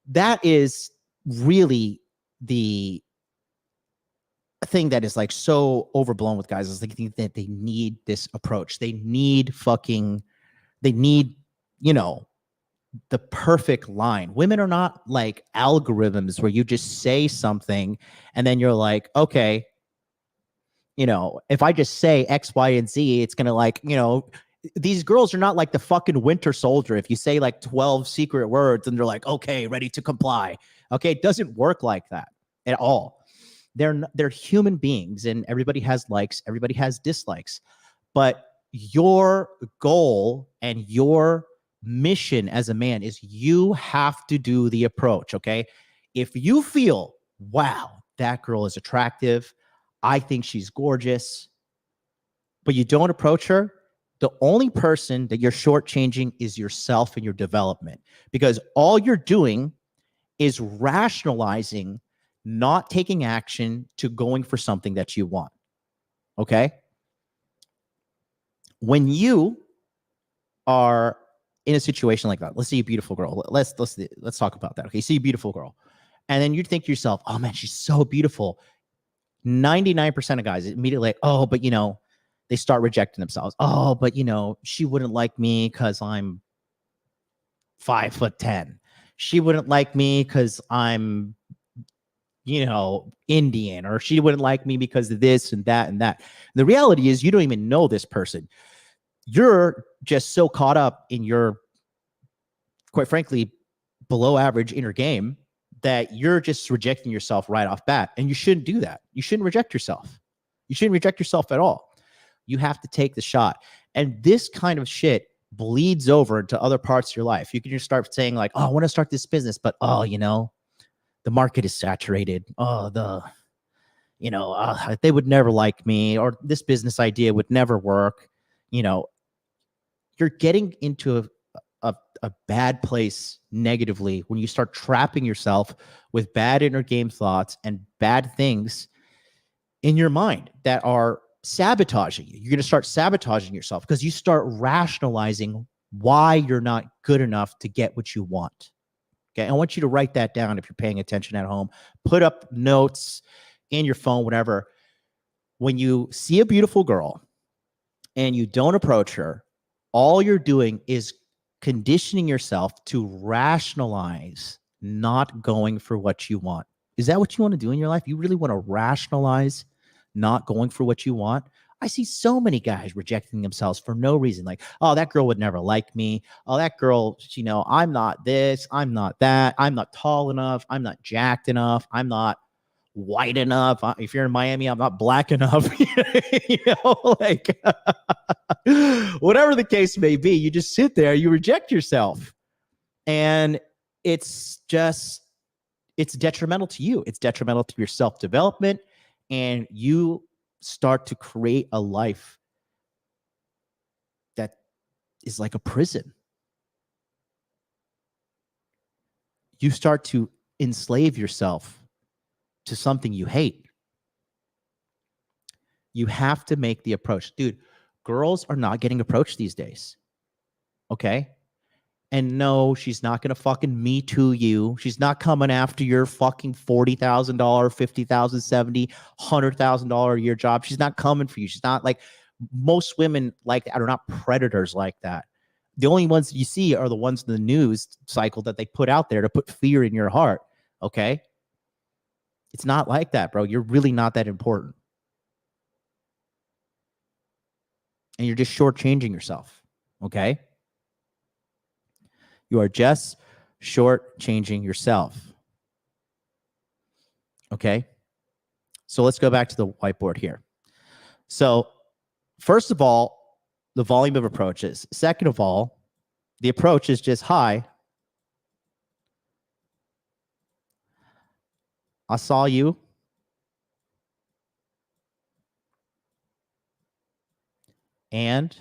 That is really the thing that is like so overblown with guys, is they think that they need this approach. They need, the perfect line. Women are not like algorithms where you just say something and then you're like, okay, if I just say X, Y, and Z, it's going to these girls are not like the fucking Winter Soldier. If you say like 12 secret words and they're like, okay, ready to comply. Okay. It doesn't work like that at all. They're human beings, and everybody has likes, everybody has dislikes, but your goal and your mission as a man is you have to do the approach. Okay. If you feel, wow, that girl is attractive, I think she's gorgeous, but you don't approach her, the only person that you're shortchanging is yourself and your development, because all you're doing is rationalizing not taking action to going for something that you want. Okay. When you are in a situation like that, let's see a beautiful girl. Let's talk about that. Okay. See a beautiful girl. And then you think to yourself, oh man, she's so beautiful. 99% of guys immediately like, oh, but they start rejecting themselves. Oh, but she wouldn't like me because I'm 5'10". She wouldn't like me because I'm, Indian, or she wouldn't like me because of this and that and that. The reality is you don't even know this person. You're just so caught up in your, quite frankly, below average inner game that you're just rejecting yourself right off bat. And you shouldn't do that. You shouldn't reject yourself. You shouldn't reject yourself at all. You have to take the shot. And this kind of shit bleeds over into other parts of your life. You can just start saying like, oh, I want to start this business, but the market is saturated. Oh, they would never like me, or this business idea would never work. You're getting into a bad place negatively when you start trapping yourself with bad inner game thoughts and bad things in your mind that are sabotaging you. You're going to start sabotaging yourself because you start rationalizing why you're not good enough to get what you want. Okay. I want you to write that down if you're paying attention at home. Put up notes in your phone, whatever. When you see a beautiful girl and you don't approach her, all you're doing is conditioning yourself to rationalize not going for what you want. Is that what you want to do in your life? You really want to rationalize not going for what you want? I see so many guys rejecting themselves for no reason. Like, oh, that girl would never like me. Oh, that girl, I'm not this, I'm not that. I'm not tall enough. I'm not jacked enough. I'm not white enough. If you're in Miami, I'm not black enough. Whatever the case may be, you just sit there, you reject yourself. And it's detrimental to you. It's detrimental to your self-development. And you start to create a life that is like a prison. You start to enslave yourself to something you hate. You have to make the approach. Dude, girls are not getting approached these days. Okay? And no, she's not going to fucking Me Too you. She's not coming after your fucking $40,000, $50,000, $70,000, $100,000 a year job. She's not coming for you. She's not like, most women like that are not predators like that. The only ones you see are the ones in the news cycle that they put out there to put fear in your heart. Okay? It's not like that, bro. You're really not that important. And you're just shortchanging yourself. Okay? You are just shortchanging yourself. Okay? So let's go back to the whiteboard here. So first of all, the volume of approaches. Second of all, the approach is just, hi, I saw you. And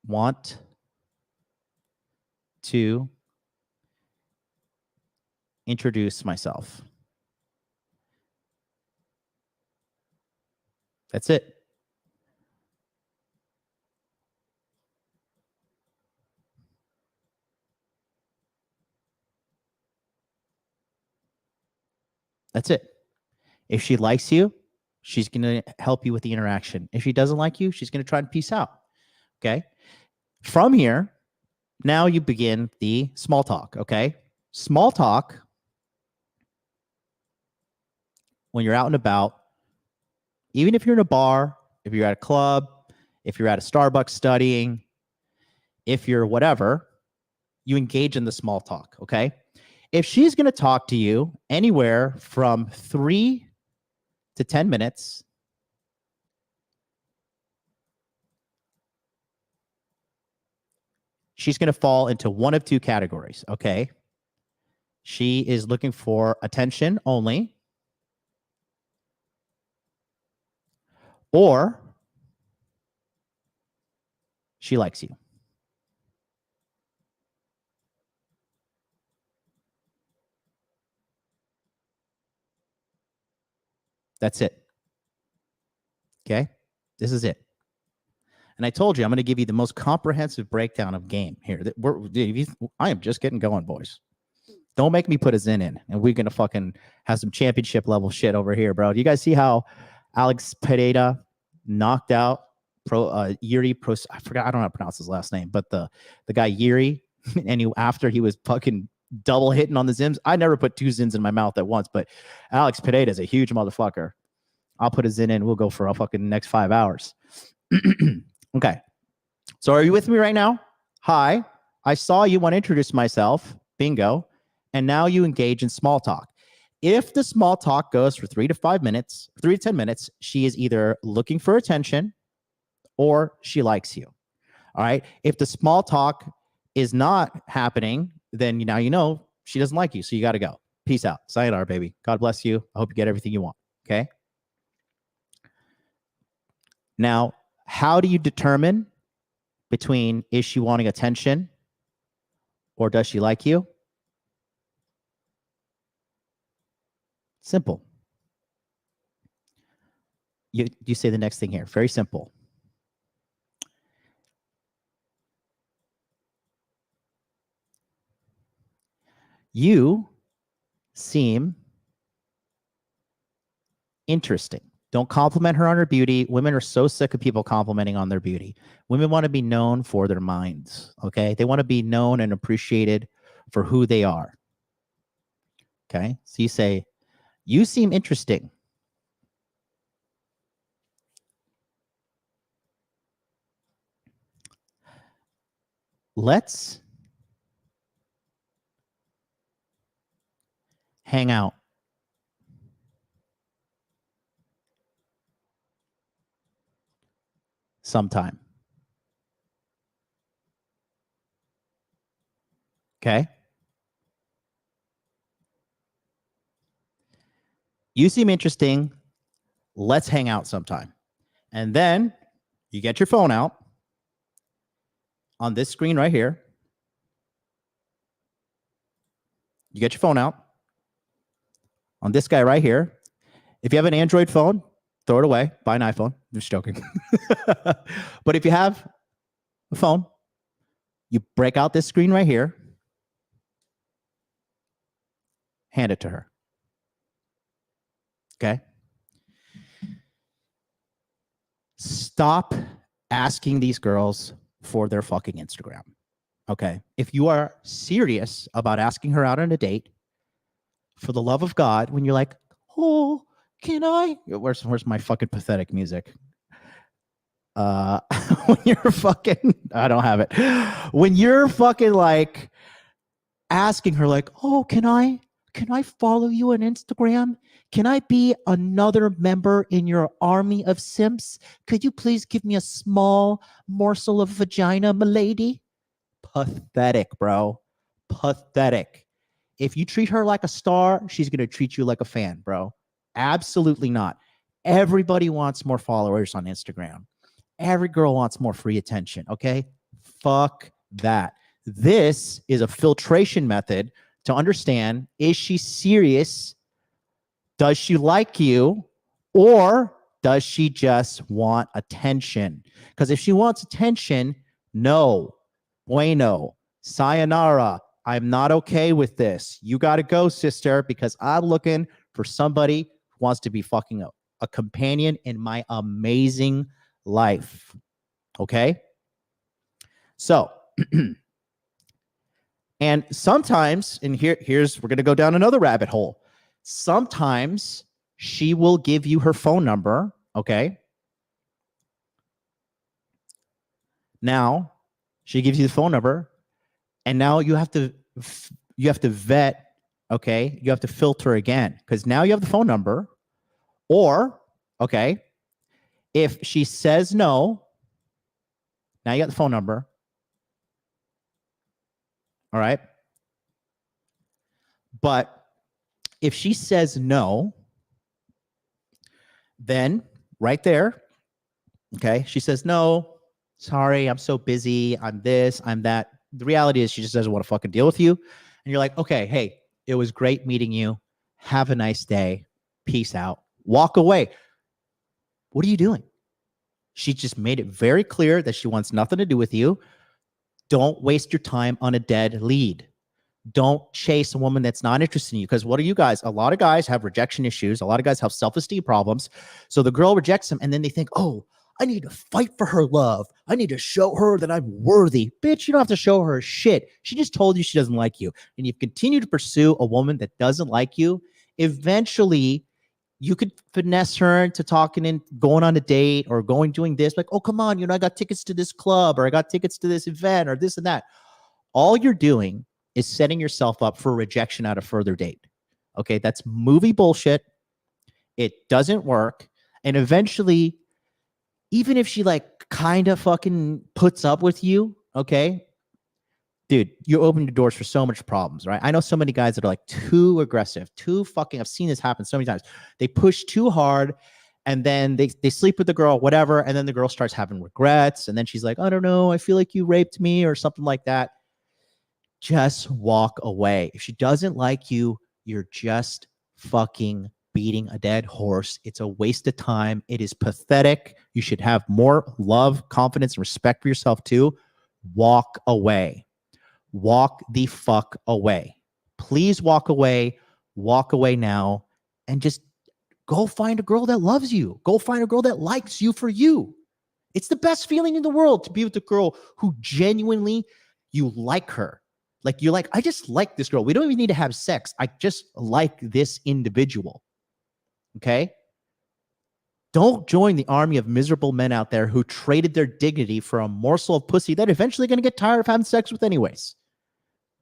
want to introduce myself. That's it. That's it. If she likes you, she's going to help you with the interaction. If she doesn't like you, she's going to try and peace out. Okay. From here, now you begin the small talk. Okay. Small talk, when you're out and about, even if you're in a bar, if you're at a club, if you're at a Starbucks studying, if you're whatever, you engage in the small talk. Okay. If she's going to talk to you anywhere from 3 to 10 minutes, she's going to fall into one of two categories. Okay. She is looking for attention only, or she likes you. That's it. Okay. This is it. And I told you, I'm going to give you the most comprehensive breakdown of game here. I am just getting going, boys. Don't make me put a Zen in, and we're going to fucking have some championship level shit over here, bro. Do you guys see how Alex Pereira knocked out Yuri? I forgot. I don't know how to pronounce his last name, but the guy Yuri, and after he was fucking double hitting on the Zims. I never put 2 Zins in my mouth at once, but Alex Pereira is a huge motherfucker. I'll put a Zin in. We'll go for a fucking next 5 hours. Okay. So are you with me right now? Hi. I saw you want to introduce myself. Bingo. And now you engage in small talk. If the small talk goes for 3 to 5 minutes, 3 to 10 minutes, she is either looking for attention or she likes you. All right. If the small talk is not happening, then now you know she doesn't like you. So you got to go. Peace out. Sayonara, baby. God bless you. I hope you get everything you want. Okay. Now, how do you determine between is she wanting attention or does she like you? Simple. You say the next thing here. Very simple. You seem interesting. Don't compliment her on her beauty. Women are so sick of people complimenting on their beauty. Women want to be known for their minds, okay? They want to be known and appreciated for who they are, okay? So you say, you seem interesting. Let's hang out. Sometime. Okay. You seem interesting. Let's hang out sometime. And then you get your phone out on this screen right here. You get your phone out on this guy right here. If you have an Android phone, throw it away. Buy an iPhone. I'm just joking. But if you have a phone, you break out this screen right here. Hand it to her. Okay? Stop asking these girls for their fucking Instagram. Okay? If you are serious about asking her out on a date, for the love of God, when you're like, oh, can I? Where's my fucking pathetic music? When you're fucking, I don't have it. When you're fucking like asking her like, oh, can I follow you on Instagram? Can I be another member in your army of simps? Could you please give me a small morsel of vagina, milady? Pathetic, bro. Pathetic. If you treat her like a star, she's going to treat you like a fan, bro. Absolutely not. Everybody wants more followers on Instagram. Every girl wants more free attention. Okay. Fuck that. This is a filtration method to understand, is she serious? Does she like you? Or does she just want attention? Because if she wants attention, no, bueno, sayonara. I'm not okay with this. You got to go, sister, because I'm looking for somebody who wants to be fucking a companion in my amazing life. Okay? So, and sometimes, and here's, we're going to go down another rabbit hole. Sometimes she will give you her phone number. Okay? Now, she gives you the phone number, and now you have to vet, okay? You have to filter again, because now you have the phone number. Or, okay, if she says no, now you got the phone number. All right? But if she says no, then right there, okay, she says no, sorry, I'm so busy, I'm this, I'm that. The reality is she just doesn't want to fucking deal with you. And you're like, okay, hey, it was great meeting you. Have a nice day. Peace out. Walk away. What are you doing? She just made it very clear that she wants nothing to do with you. Don't waste your time on a dead lead. Don't chase a woman that's not interested in you. Because what are you guys? A lot of guys have rejection issues. A lot of guys have self-esteem problems. So the girl rejects them, and then they think, oh, I need to fight for her love. I need to show her that I'm worthy. Bitch, you don't have to show her shit. She just told you she doesn't like you. And you continue to pursue a woman that doesn't like you. Eventually, you could finesse her into talking and going on a date or doing this. Like, oh, come on, I got tickets to this club, or I got tickets to this event, or this and that. All you're doing is setting yourself up for rejection at a further date. Okay, that's movie bullshit. It doesn't work. And eventually, even if she like kind of fucking puts up with you, okay, dude, you open your doors for so much problems, right? I know so many guys that are like too aggressive, I've seen this happen so many times. They push too hard, and then they sleep with the girl, whatever, and then the girl starts having regrets, and then she's like, I don't know, I feel like you raped me or something like that. Just walk away. If she doesn't like you, you're just fucking beating a dead horse. It's a waste of time. It is pathetic. You should have more love, confidence, and respect for yourself too. Walk away. Walk the fuck away. Please walk away. Walk away now, and just go find a girl that loves you. Go find a girl that likes you for you. It's the best feeling in the world to be with a girl who genuinely you like her. Like, you're like, I just like this girl. We don't even need to have sex. I just like this individual. Okay? Don't join the army of miserable men out there who traded their dignity for a morsel of pussy that eventually going to get tired of having sex with anyways.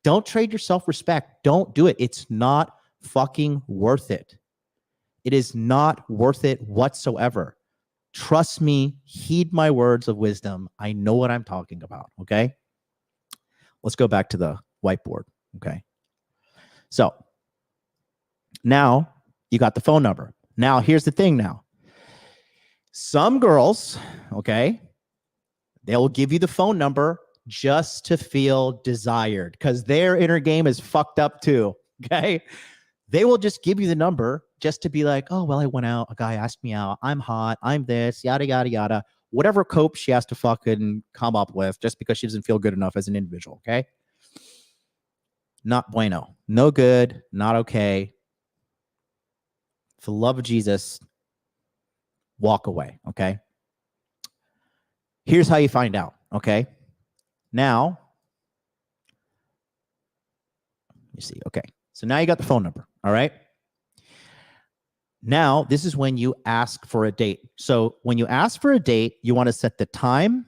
Don't trade your self-respect. Don't do it. It's not fucking worth it. It is not worth it whatsoever. Trust me. Heed my words of wisdom. I know what I'm talking about. Okay? Let's go back to the whiteboard. Okay. So now you got the phone number. Now here's the thing now. Some girls, okay, they'll give you the phone number just to feel desired because their inner game is fucked up too. Okay. They will just give you the number just to be like, oh, well, I went out. A guy asked me out. I'm hot. I'm this, yada, yada, yada. Whatever cope she has to fucking come up with just because she doesn't feel good enough as an individual. Okay. Not bueno. No good. Not okay. For the love of Jesus, walk away. Okay. Here's how you find out. Okay. Now, let me see. Okay. So now you got the phone number. All right. Now, this is when you ask for a date. So when you ask for a date, you want to set the time,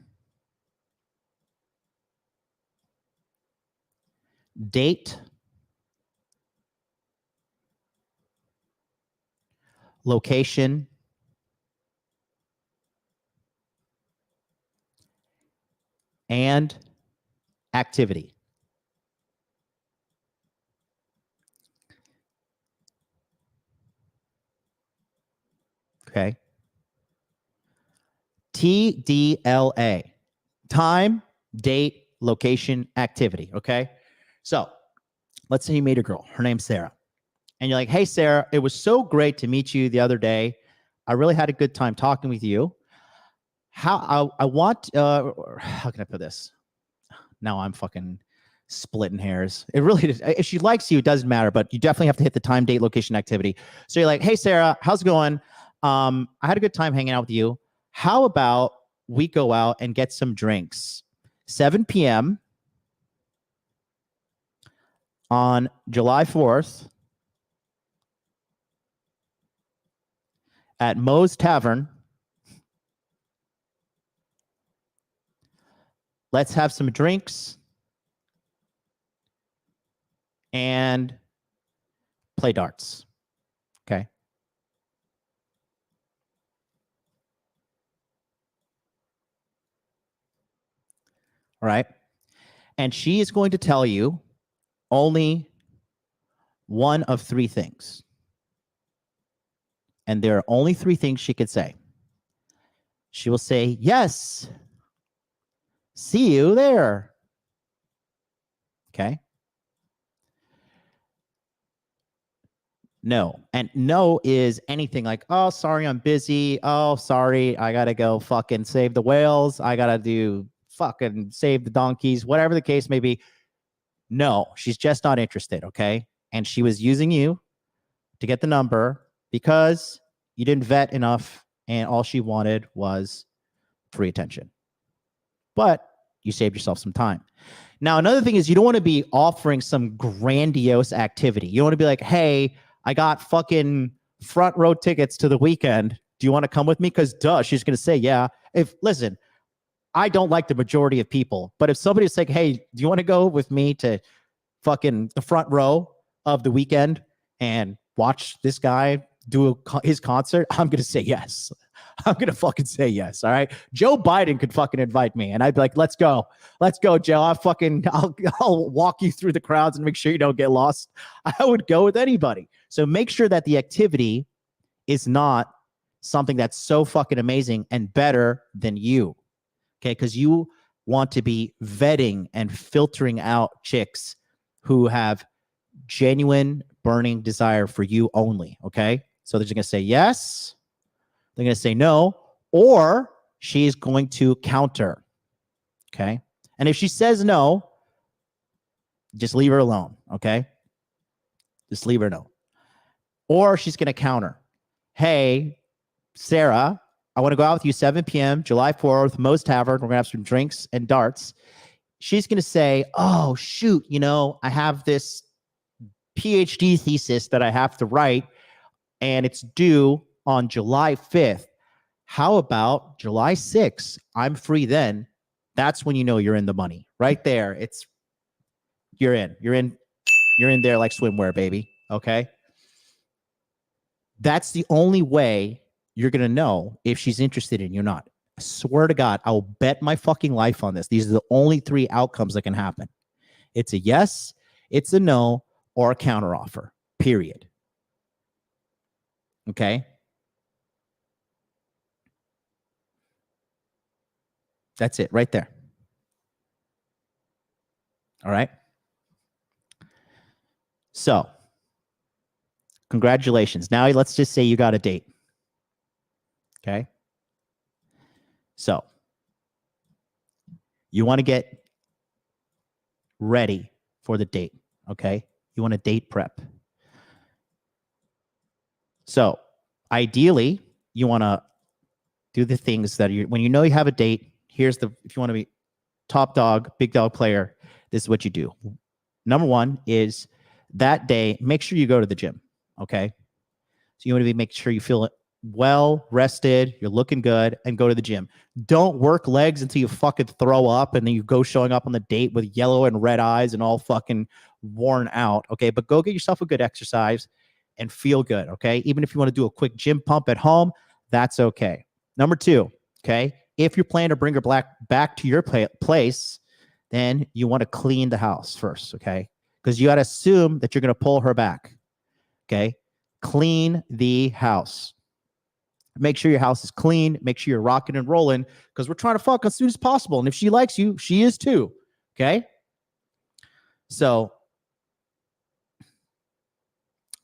date, location, and activity. Okay. TDLA. Time, date, location, activity. Okay. So let's say you meet a girl. Her name's Sarah. And you're like, hey, Sarah, it was so great to meet you the other day. I really had a good time talking with you. How can I put this? Now I'm fucking splitting hairs. It really is. If she likes you, it doesn't matter, but you definitely have to hit the time, date, location, activity. So you're like, hey, Sarah, how's it going? I had a good time hanging out with you. How about we go out and get some drinks? 7 p.m. on July 4th at Moe's Tavern. Let's have some drinks and play darts. Okay. All right. And she is going to tell you only one of three things. And there are only three things she could say. She will say, yes, see you there. Okay. No. And no is anything like, oh, sorry, I'm busy. Oh, sorry, I got to go fucking save the whales. I got to do fucking save the donkeys, whatever the case may be. No, she's just not interested. Okay. And she was using you to get the number because you didn't vet enough and all she wanted was free attention. But you saved yourself some time. Now, another thing is you don't want to be offering some grandiose activity. You don't want to be like, hey, I got fucking front row tickets to the weekend. Do you want to come with me? Because duh, she's going to say, yeah. Listen, I don't like the majority of people, but if somebody's like, hey, do you want to go with me to fucking the front row of the weekend and watch this guy do his concert? I'm going to say yes. I'm going to fucking say yes. All right. Joe Biden could fucking invite me and I'd be like, let's go. Let's go, Joe. I'll walk you through the crowds and make sure you don't get lost. I would go with anybody. So make sure that the activity is not something that's so fucking amazing and better than you. Okay. Because you want to be vetting and filtering out chicks who have genuine burning desire for you only. Okay. So they're just going to say yes. They're going to say no, or she's going to counter. Okay. And if she says no, just leave her alone. Okay. Just leave her alone. Or she's going to counter. Hey, Sarah, I want to go out with you 7 p.m., July 4th, Moe's Tavern. We're going to have some drinks and darts. She's going to say, oh, shoot, I have this PhD thesis that I have to write, and it's due on July 5th. How about July 6th? I'm free then. That's when you know you're in the money. Right there. You're in there like swimwear, baby. Okay. That's the only way you're going to know if she's interested in you or not. I swear to God, I will bet my fucking life on this. These are the only three outcomes that can happen. It's a yes, it's a no, or a counteroffer, period. Okay? That's it right there. All right? So, congratulations. Now let's just say you got a date. Okay? So, you want to get ready for the date. Okay? You want to date prep. So, ideally, you want to do the things that when you know you have a date, if you want to be top dog, big dog player, this is what you do. Number one is that day, make sure you go to the gym. Okay. So you want to make sure you feel well rested, you're looking good, and go to the gym. Don't work legs until you fucking throw up and then you go showing up on the date with yellow and red eyes and all fucking worn out. Okay. But go get yourself a good exercise and feel good. Okay. Even if you want to do a quick gym pump at home, that's okay. Number two. Okay. If you're planning to bring her back to your place, then you want to clean the house first. Okay. Because you got to assume that you're going to pull her back. Okay. Clean the house. Make sure your house is clean. Make sure you're rocking and rolling because we're trying to fuck as soon as possible. And if she likes you, she is too. Okay. So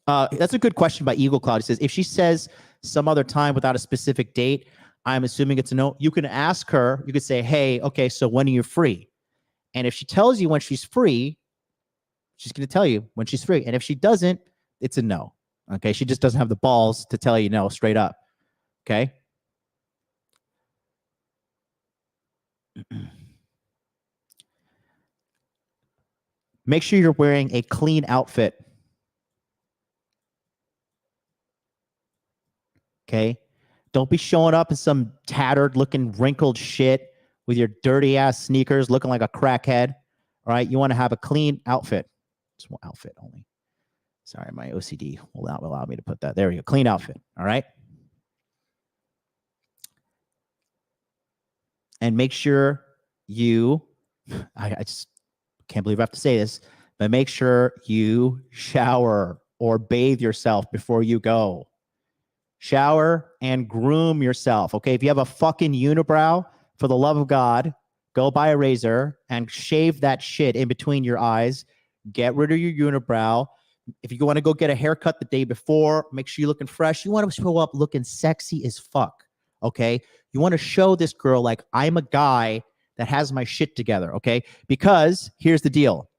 that's a good question by Eagle Cloud. It says, if she says some other time without a specific date, I'm assuming it's a no. You can ask her, you could say, hey, okay, so when are you free? And if she tells you when she's free, she's going to tell you when she's free. And if she doesn't, it's a no. Okay. She just doesn't have the balls to tell you no straight up. Okay. Make sure you're wearing a clean outfit. Okay. Don't be showing up in some tattered looking wrinkled shit with your dirty ass sneakers looking like a crackhead. All right. You want to have a clean outfit. Just one outfit only. Sorry, my OCD will not allow me to put that. There we go. Clean outfit. All right. And make sure you, I just can't believe I have to say this, but make sure you shower or bathe yourself before you go. Shower and groom yourself. Okay. If you have a fucking unibrow, for the love of God, go buy a razor and shave that shit in between your eyes. Get rid of your unibrow. If you want to go get a haircut the day before, make sure you're looking fresh. You want to show up looking sexy as fuck. Okay. You want to show this girl like I'm a guy that has my shit together. Okay. Because here's the deal.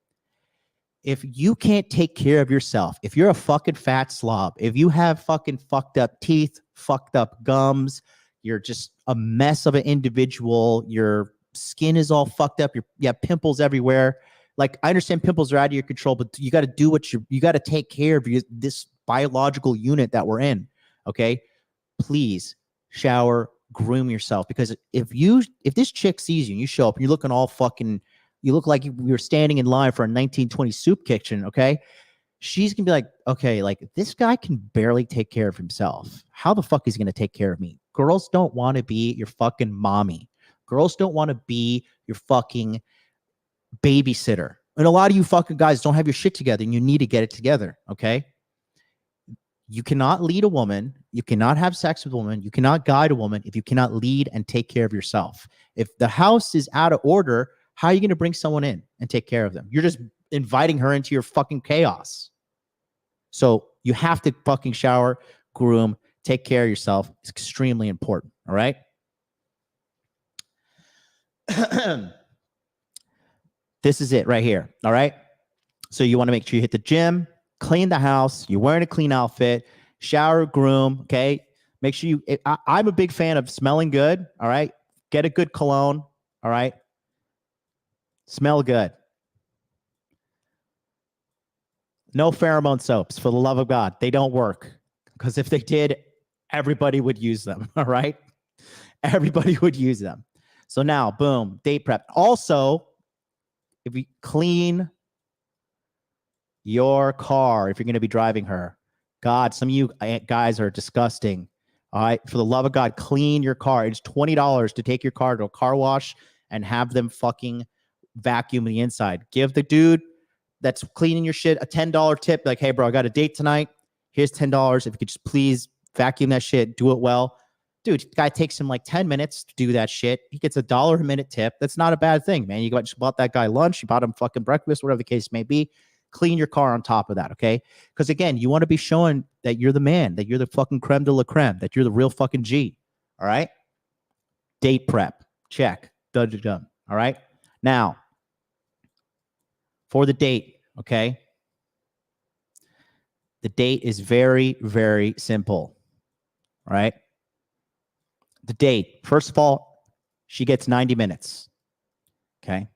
If you can't take care of yourself, if you're a fucking fat slob, if you have fucking fucked up teeth, fucked up gums, you're just a mess of an individual, your skin is all fucked up, you have pimples everywhere. Like, I understand pimples are out of your control, but you got to do what you got to take care of this biological unit that we're in. Okay. Please shower, groom yourself, because if this chick sees you and you show up and you're looking all fucking, you look like you're standing in line for a 1920 soup kitchen, okay? She's going to be like, okay, like this guy can barely take care of himself. How the fuck is he going to take care of me? Girls don't want to be your fucking mommy. Girls don't want to be your fucking babysitter. And a lot of you fucking guys don't have your shit together and you need to get it together, okay? You cannot lead a woman. You cannot have sex with a woman. You cannot guide a woman if you cannot lead and take care of yourself. If the house is out of order, how are you going to bring someone in and take care of them? You're just inviting her into your fucking chaos. So you have to fucking shower, groom, take care of yourself. It's extremely important. All right. This is it right here. All right. So you want to make sure you hit the gym, clean the house. You're wearing a clean outfit, shower, groom. Okay. Make sure I'm a big fan of smelling good. All right. Get a good cologne. All right. Smell good. No pheromone soaps, for the love of God. They don't work. Because if they did, everybody would use them. All right. Everybody would use them. So now, boom, date prep. Also, if you clean your car, if you're going to be driving her, God, some of you guys are disgusting. All right. For the love of God, clean your car. It's $20 to take your car to a car wash and have them fucking vacuum the inside. Give the dude that's cleaning your shit a $10 tip. Like, hey, bro, I got a date tonight. Here's $10. If you could just please vacuum that shit, do it well. Dude, the guy takes him like 10 minutes to do that shit. He gets $1 a minute tip. That's not a bad thing, man. You just bought that guy lunch. You bought him fucking breakfast, whatever the case may be. Clean your car on top of that, okay? Because again, you want to be showing that you're the man, that you're the fucking creme de la creme, that you're the real fucking G. All right? Date prep. Check. Done. All right? Now, for the date, okay? The date is very, very simple. All right? The date. First of all, she gets 90 minutes. Okay?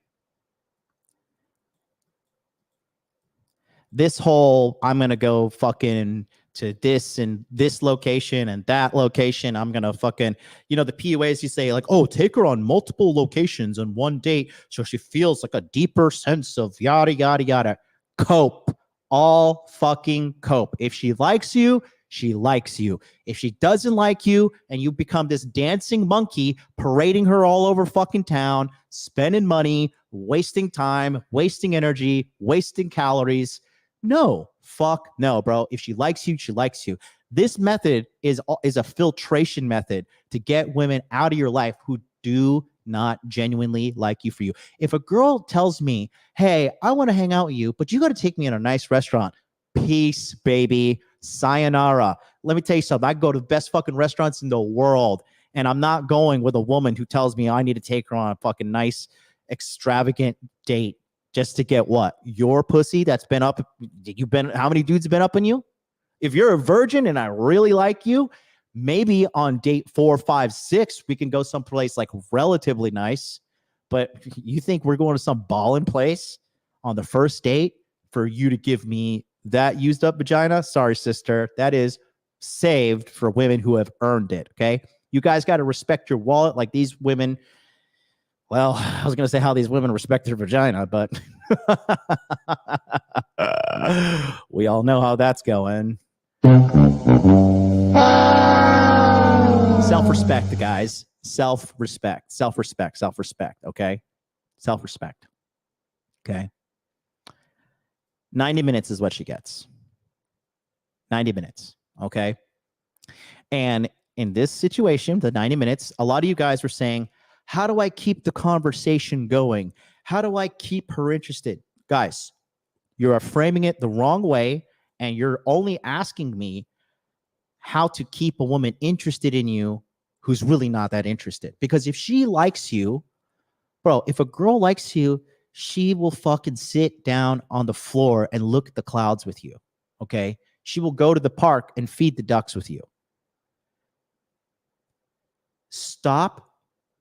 This whole, I'm going to go fucking to this and this location and that location. I'm going to fucking, the PUAs you say like, oh, take her on multiple locations on one date so she feels like a deeper sense of yada, yada, yada. Cope. All fucking cope. If she likes you, she likes you. If she doesn't like you and you become this dancing monkey parading her all over fucking town, spending money, wasting time, wasting energy, wasting calories, no, fuck no, bro. If she likes you, she likes you. This method is a filtration method to get women out of your life who do not genuinely like you for you. If a girl tells me, hey, I want to hang out with you, but you got to take me in a nice restaurant. Peace, baby. Sayonara. Let me tell you something. I go to the best fucking restaurants in the world, and I'm not going with a woman who tells me I need to take her on a fucking nice, extravagant date just to get what? Your pussy that's been up. How many dudes have been up on you? If you're a virgin and I really like you, maybe on date 4, 5, 6, we can go someplace like relatively nice. But you think we're going to some ballin' place on the first date for you to give me that used up vagina? Sorry, sister. That is saved for women who have earned it. Okay. You guys got to respect your wallet like these women. Well, I was going to say how these women respect their vagina, but we all know how that's going. Self-respect, guys. Self-respect. Self-respect. Self-respect. Okay. Self-respect. Okay. 90 minutes is what she gets. 90 minutes. Okay. And in this situation, the 90 minutes, a lot of you guys were saying, how do I keep the conversation going? How do I keep her interested? Guys, you're framing it the wrong way, and you're only asking me how to keep a woman interested in you who's really not that interested. Because if she likes you, bro, if a girl likes you, she will fucking sit down on the floor and look at the clouds with you. Okay? She will go to the park and feed the ducks with you. Stop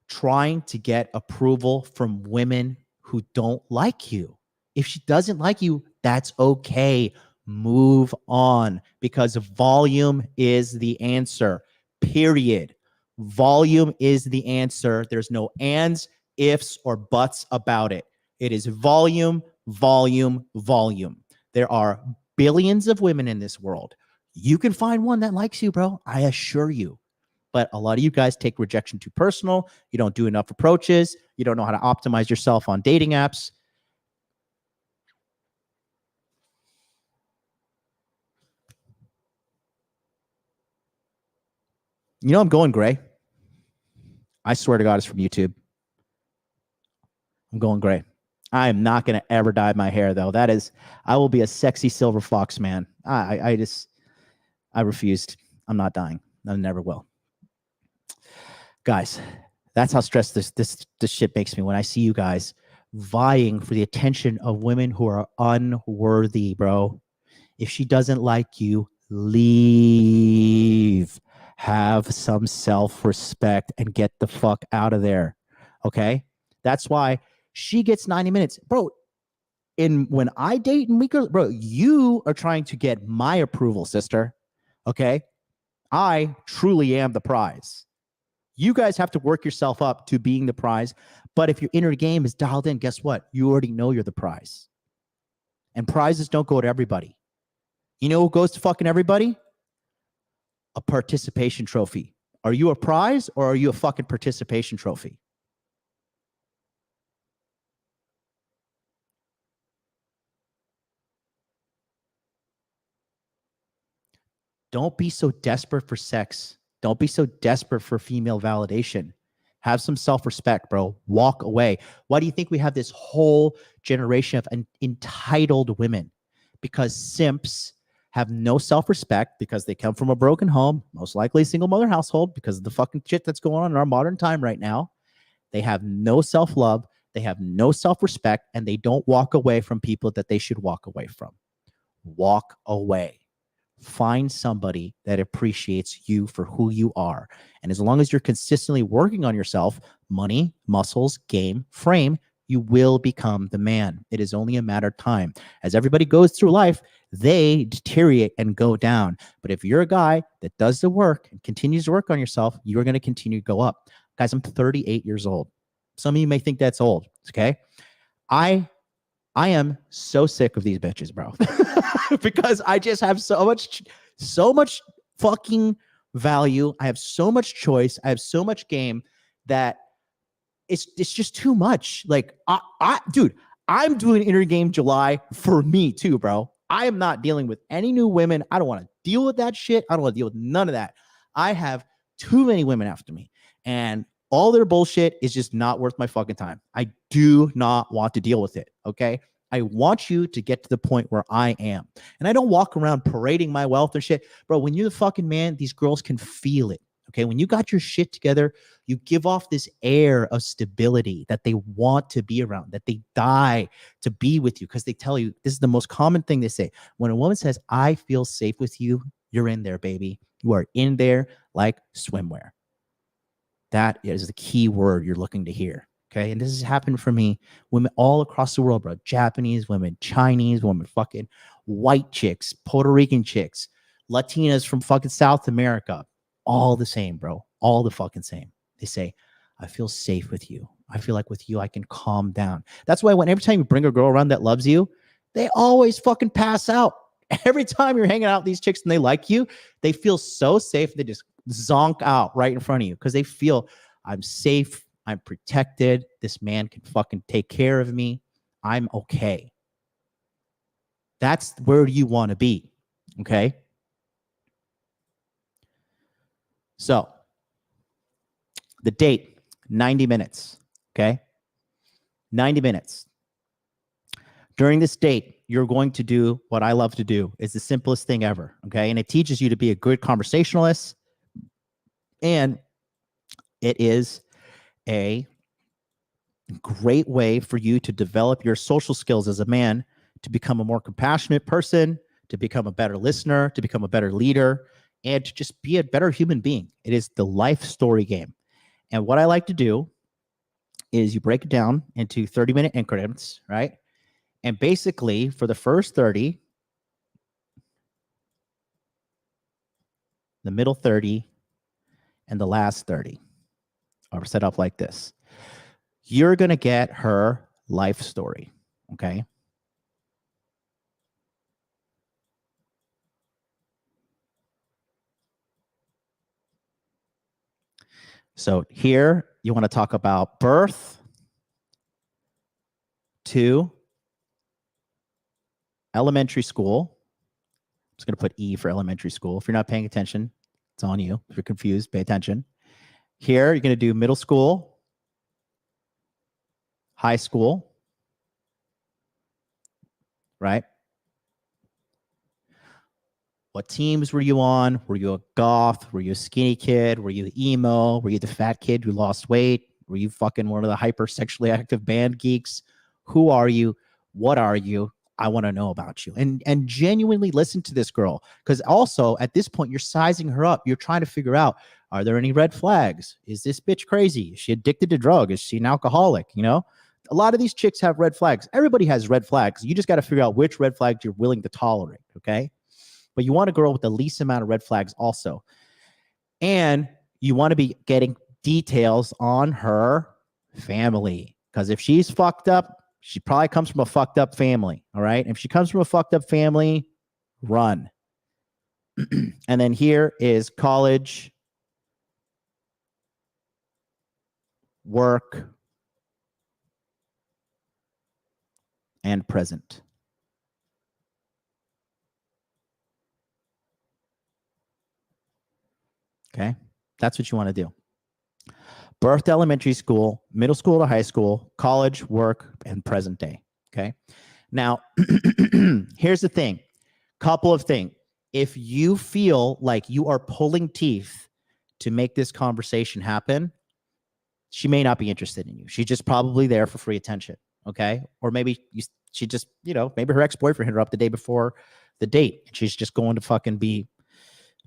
trying to get approval from women who don't like you. If she doesn't like you, that's okay. Move on, because volume is the answer. Period. Volume is the answer. There's no ands, ifs, or buts about it. It is volume, volume, volume. There are billions of women in this world. You can find one that likes you, bro. I assure you. But a lot of you guys take rejection too personal. You don't do enough approaches. You don't know how to optimize yourself on dating apps. You know I'm going gray. I swear to God, it's from YouTube. I'm going gray. I am not going to ever dye my hair, though. I will be a sexy silver fox, man. I refused. I'm not dying. I never will. Guys, that's how stressed this shit makes me when I see you guys vying for the attention of women who are unworthy, bro. If she doesn't like you, leave. Have some self-respect and get the fuck out of there. Okay? That's why she gets 90 minutes. Bro, when I date and we go, bro, you are trying to get my approval, sister. Okay? I truly am the prize. You guys have to work yourself up to being the prize. But if your inner game is dialed in, guess what? You already know you're the prize. And prizes don't go to everybody. You know who goes to fucking everybody? A participation trophy. Are you a prize or are you a fucking participation trophy? Don't be so desperate for sex. Don't be so desperate for female validation. Have some self-respect, bro. Walk away. Why do you think we have this whole generation of entitled women? Because simps have no self-respect because they come from a broken home, most likely a single mother household because of the fucking shit that's going on in our modern time right now. They have no self-love. They have no self-respect, and they don't walk away from people that they should walk away from. Walk away. Find somebody that appreciates you for who you are. And as long as you're consistently working on yourself, money, muscles, game, frame, you will become the man. It is only a matter of time. As everybody goes through life, they deteriorate and go down. But if you're a guy that does the work and continues to work on yourself, you're going to continue to go up. Guys, I'm 38 years old. Some of you may think that's old. Okay. I am so sick of these bitches, bro. Because I just have so much fucking value. I have so much choice. I have so much game that it's just too much. Like, dude, I'm doing Inner Game July for me too, bro. I am not dealing with any new women. I don't want to deal with that shit. I don't want to deal with none of that. I have too many women after me, and all their bullshit is just not worth my fucking time. I do not want to deal with it. Okay. I want you to get to the point where I am. And I don't walk around parading my wealth and shit. Bro, when you're the fucking man, these girls can feel it. Okay. When you got your shit together, you give off this air of stability that they want to be around, that they die to be with you, because they tell you, this is the most common thing they say. When a woman says, I feel safe with you, you're in there, baby. You are in there like swimwear. That is the key word you're looking to hear. Okay. And this has happened for me. Women all across the world, bro. Japanese women, Chinese women, fucking white chicks, Puerto Rican chicks, Latinas from fucking South America. All the same, bro. All the fucking same. They say, I feel safe with you. I feel like with you, I can calm down. That's why every time you bring a girl around that loves you, they always fucking pass out. Every time you're hanging out with these chicks and they like you, they feel so safe. They just zonk out right in front of you because they feel, I'm safe. I'm protected. This man can fucking take care of me. I'm okay. That's where you want to be. Okay. So the date, 90 minutes. Okay. 90 minutes. During this date, you're going to do what I love to do. It's the simplest thing ever. Okay. And it teaches you to be a good conversationalist. And it is a great way for you to develop your social skills as a man, to become a more compassionate person, to become a better listener, to become a better leader, and to just be a better human being. It is the life story game. And what I like to do is you break it down into 30-minute increments, right? And basically for the first 30, the middle 30, and the last 30 are set up like this. You're going to get her life story, okay? So here you want to talk about birth to elementary school. I'm just going to put E for elementary school. If you're not paying attention, it's on you. If you're confused, pay attention. Here, you're going to do middle school, high school, right? What teams were you on? Were you a goth? Were you a skinny kid? Were you the emo? Were you the fat kid who lost weight? Were you fucking one of the hypersexually active band geeks? Who are you? What are you? I want to know about you. And genuinely listen to this girl. Because also, at this point, you're sizing her up. You're trying to figure out, are there any red flags? Is this bitch crazy? Is she addicted to drugs? Is she an alcoholic? You know? A lot of these chicks have red flags. Everybody has red flags. You just got to figure out which red flags you're willing to tolerate, okay? But you want a girl with the least amount of red flags also. And you want to be getting details on her family. Because if she's fucked up, she probably comes from a fucked up family. All right. If she comes from a fucked up family, run. And then here is college, work, and present. Okay, that's what you want to do. Birth to elementary school, middle school to high school, college, work, and present day. Okay. Now, here's the thing. Couple of things. If you feel like you are pulling teeth to make this conversation happen, she may not be interested in you. She's just probably there for free attention. Okay. Or maybe she just, maybe her ex-boyfriend hit her up the day before the date. And she's just going to fucking be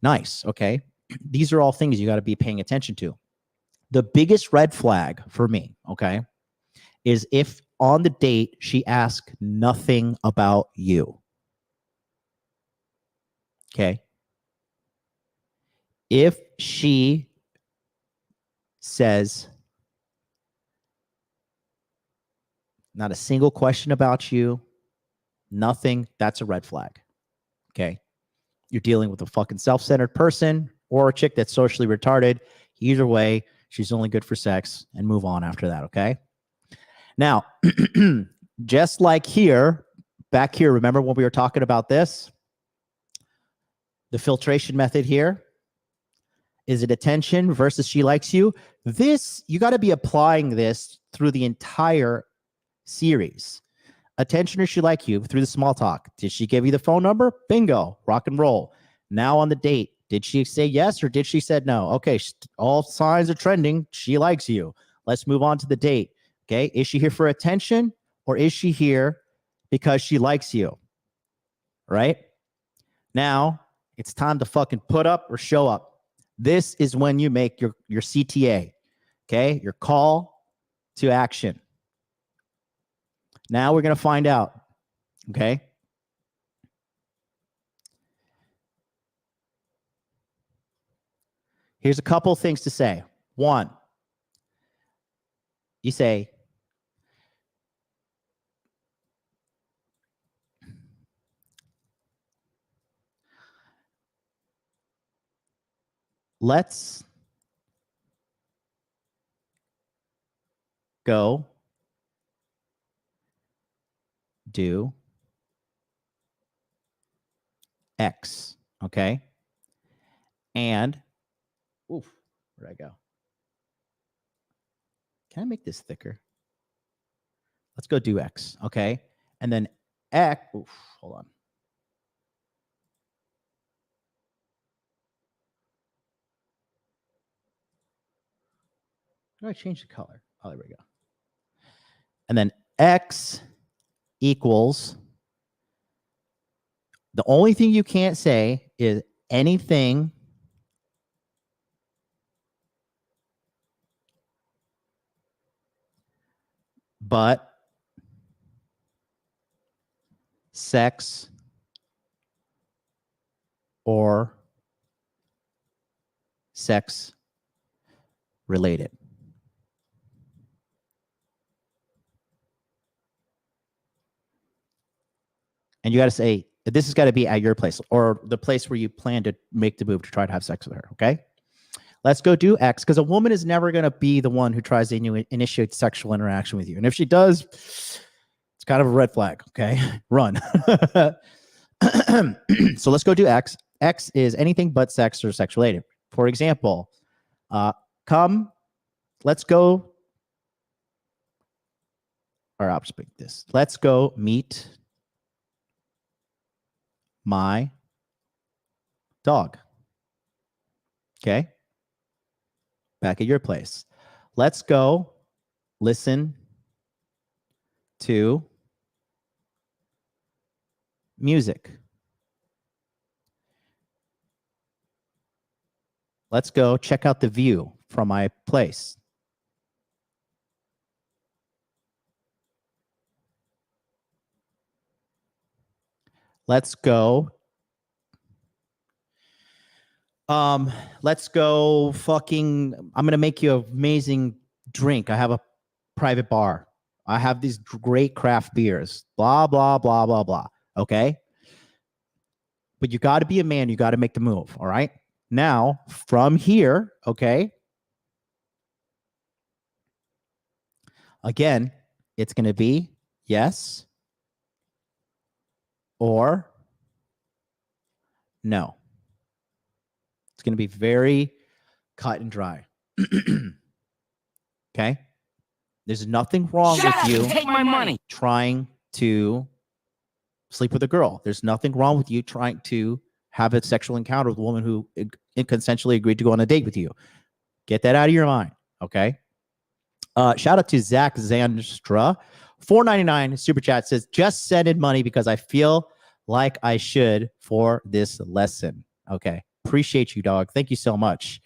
nice. Okay. These are all things you got to be paying attention to. The biggest red flag for me, okay, is if on the date she asks nothing about you. Okay. If she says not a single question about you, nothing, that's a red flag. Okay. You're dealing with a fucking self-centered person or a chick that's socially retarded. Either way, she's only good for sex, and move on after that, okay? Now, just like here, back here, remember when we were talking about this? the filtration method here. Is it attention versus she likes you? This, you got to be applying this through the entire series. Attention or she like you through the small talk. Did she give you the phone number? Bingo, rock and roll. Now on the date, did she say yes or did she said no? Okay, all signs are trending. She likes you. Let's move on to the date. Okay, is she here for attention or is she here because she likes you? Right? Now, it's time to fucking put up or show up. This is when you make your CTA, okay? Your call to action. Now we're going to find out, okay? Here's a couple things to say. One, you say, let's go do X, okay? And, oof, where'd I go? Can I make this thicker? Let's go do X, okay? And then X, oof, hold on. How do I change the color? Oh, there we go. And then X equals, the only thing you can't say is anything but sex or sex related. And you got to say, this has got to be at your place or the place where you plan to make the move to try to have sex with her, okay? Let's go do X, because a woman is never going to be the one who tries to initiate sexual interaction with you. And if she does, it's kind of a red flag, okay? Run. So let's go do X. X is anything but sex or sex related. For example, come, let's go, or I'll just pick this. Let's go meet my dog. Okay. Back at your place. Let's go listen to music. Let's go check out the view from my place. Let's go. Let's go fucking, I'm going to make you an amazing drink. I have a private bar. I have these great craft beers, blah, blah, blah, blah, blah. Okay. But you got to be a man. You got to make the move. All right. Now from here. Okay. Again, it's going to be yes or no. It's going to be very cut and dry. Okay? There's nothing wrong with you take my money. trying to sleep with a girl. There's nothing wrong with you trying to have a sexual encounter with a woman who consensually agreed to go on a date with you. Get that out of your mind. Okay? Shout out to Zach Zandstra. $4.99 super chat says, just send in money because I feel like I should for this lesson. Okay. Appreciate you, dog. Thank you so much.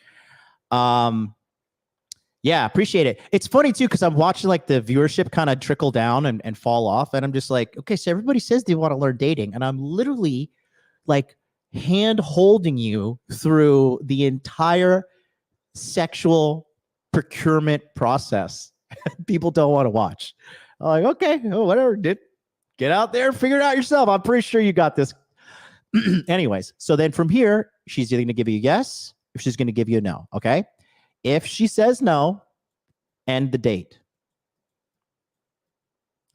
Yeah, appreciate it. It's funny too, because I'm watching like the viewership kind of trickle down and fall off. And I'm just like, okay, so everybody says they want to learn dating. And I'm literally like hand holding you through the entire sexual procurement process. People don't want to watch. I'm like, okay, whatever. Get out there and figure it out yourself. I'm pretty sure you got this. Anyways, so then from here, she's either going to give you a yes or she's going to give you a no. Okay. If she says no, end the date.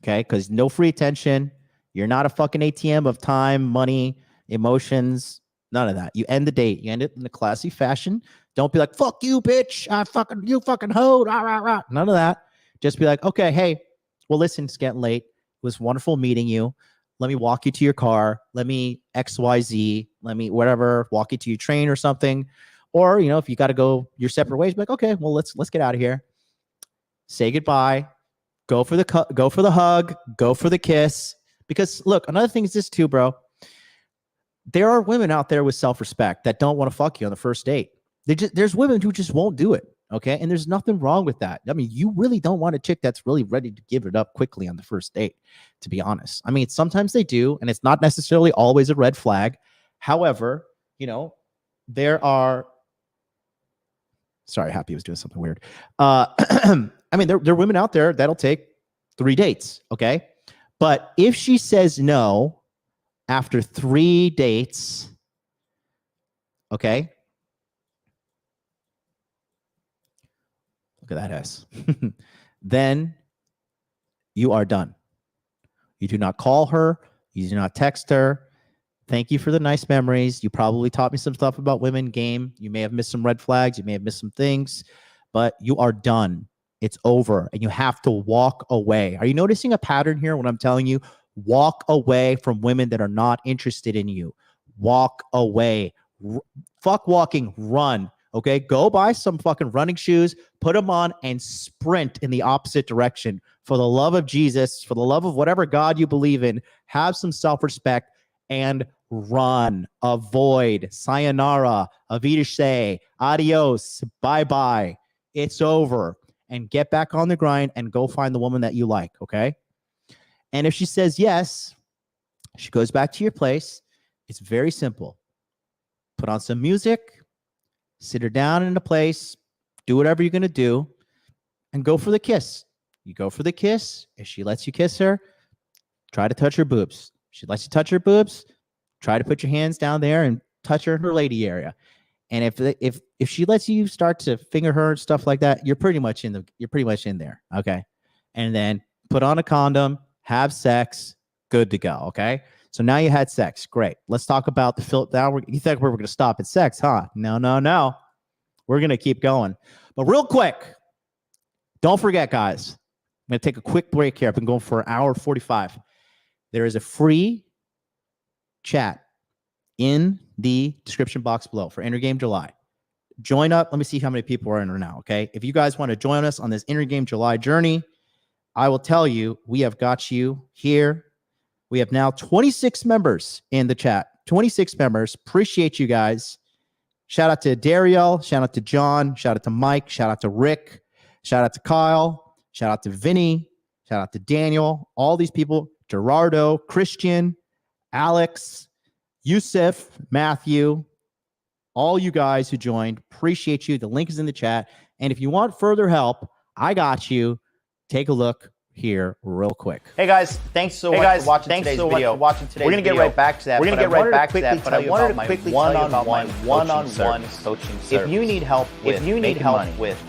Okay. Because no free attention. You're not a fucking ATM of time, money, emotions, None of that. You end the date. You end it in a classy fashion. Don't be like, fuck you, bitch. You fucking hoe. Rah, rah, rah. None of that. Just be like, okay, hey, well, listen, it's getting late. It was wonderful meeting you. Let me walk you to your car. Let me XYZ. Let me whatever, walk you to your train or something. Or, you know, if you got to go your separate ways, be like, okay, well, let's get out of here. Say goodbye. Go for the hug. Go for the kiss. Because look, another thing is this too, bro. There are women out there with self-respect that don't want to fuck you on the first date. There's women who just won't do it. Okay. And there's nothing wrong with that. I mean, you really don't want a chick that's really ready to give it up quickly on the first date, to be honest. I mean, sometimes they do, and it's not necessarily always a red flag. However, you know, there are, sorry, Happy was doing something weird. I mean, there are women out there that'll take 3 dates. Okay. But if she says no after 3 dates, okay, look at that S. Then you are done. You do not call her. You do not text her. Thank you for the nice memories. You probably taught me some stuff about women game. You may have missed some red flags. You may have missed some things, but you are done. It's over, and you have to walk away. Are you noticing a pattern here when I'm telling you? Walk away from women that are not interested in you. Walk away. Fuck walking, run. Okay, go buy some fucking running shoes, put them on, and sprint in the opposite direction. For the love of Jesus, for the love of whatever God you believe in, have some self-respect and run. Avoid. Sayonara. Avidashe. Adios. Bye-bye. It's over. And get back on the grind and go find the woman that you like, okay? And if she says yes, she goes back to your place. It's very simple. Put on some music, sit her down in a place, do whatever you're going to do, and go for the kiss. You go for the kiss. If she lets you kiss her, try to touch her boobs. If she lets you touch her boobs, try to put your hands down there and touch her in her lady area. And if she lets you start to finger her and stuff like that, you're pretty much in there. Okay. And then put on a condom, have sex, good to go. Okay. So now you had sex. Great. Let's talk about the filter. Now you think we're going to stop at sex, huh? No. We're going to keep going. But real quick, don't forget, guys, I'm going to take a quick break here. I've been going for 1 hour 45. There is a free chat in the description box below for Inner Game July. Join up. Let me see how many people are in there now. Okay. If you guys want to join us on this Inner Game July journey, I will tell you, we have got you here. We have now 26 members in the chat. 26 members. Appreciate you guys. Shout out to Dariel. Shout out to John. Shout out to Mike. Shout out to Rick. Shout out to Kyle. Shout out to Vinny. Shout out to Daniel. All these people. Gerardo, Christian, Alex, Yusuf, Matthew, all you guys who joined. Appreciate you. The link is in the chat. And if you want further help, I got you. Take a look here real quick. Hey guys, thanks so much for watching today's video. We're going to get right back to that. We're going to get right back to that, but I wanted to quickly tell you about my one-on-one coaching service. If you need help with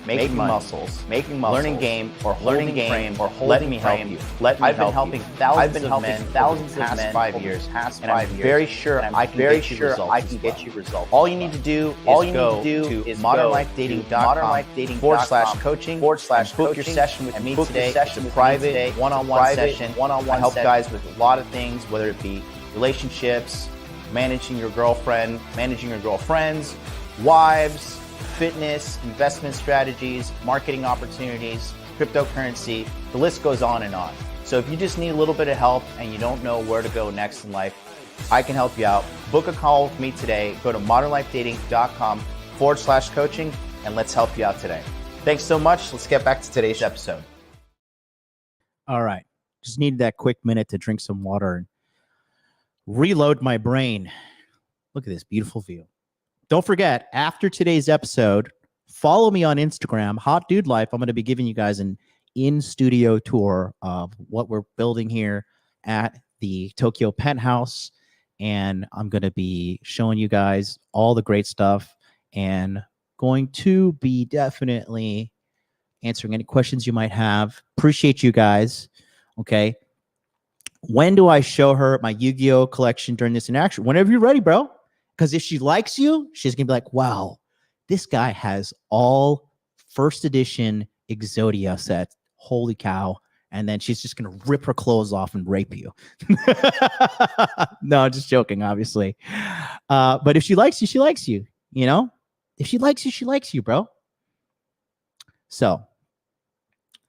making muscles, learning game, or holding frame, or holding frame, I've been helping thousands of men the past 5 years, and I'm very sure I can get you results. All you need to do is modernlifedating.com/coaching, book your session with me today. It's a private one-on-one session. I help guys with a lot of things, whether it be relationships, managing your girlfriend, managing your girlfriends, wives, fitness, investment strategies, marketing opportunities, cryptocurrency. The list goes on and on. So if you just need a little bit of help and you don't know where to go next in life, I can help you out. Book a call with me today. Go to modernlifedating.com/coaching and let's help you out today. Thanks so much. Let's get back to today's episode. All right. Just needed that quick minute to drink some water and reload my brain. Look at this beautiful view. Don't forget, after today's episode, follow me on Instagram, Hot Dude Life. I'm going to be giving you guys an in-studio tour of what we're building here at the Tokyo Penthouse. And I'm going to be showing you guys all the great stuff and going to be definitely answering any questions you might have. Appreciate you guys. Okay. When do I show her my Yu-Gi-Oh collection during this interaction? Whenever you're ready, bro. Because if she likes you, she's going to be like, wow, this guy has all first edition Exodia sets. Holy cow. And then she's just going to rip her clothes off and rape you. No, just joking, obviously. But if she likes you, she likes you, you know? If she likes you, she likes you, bro. So,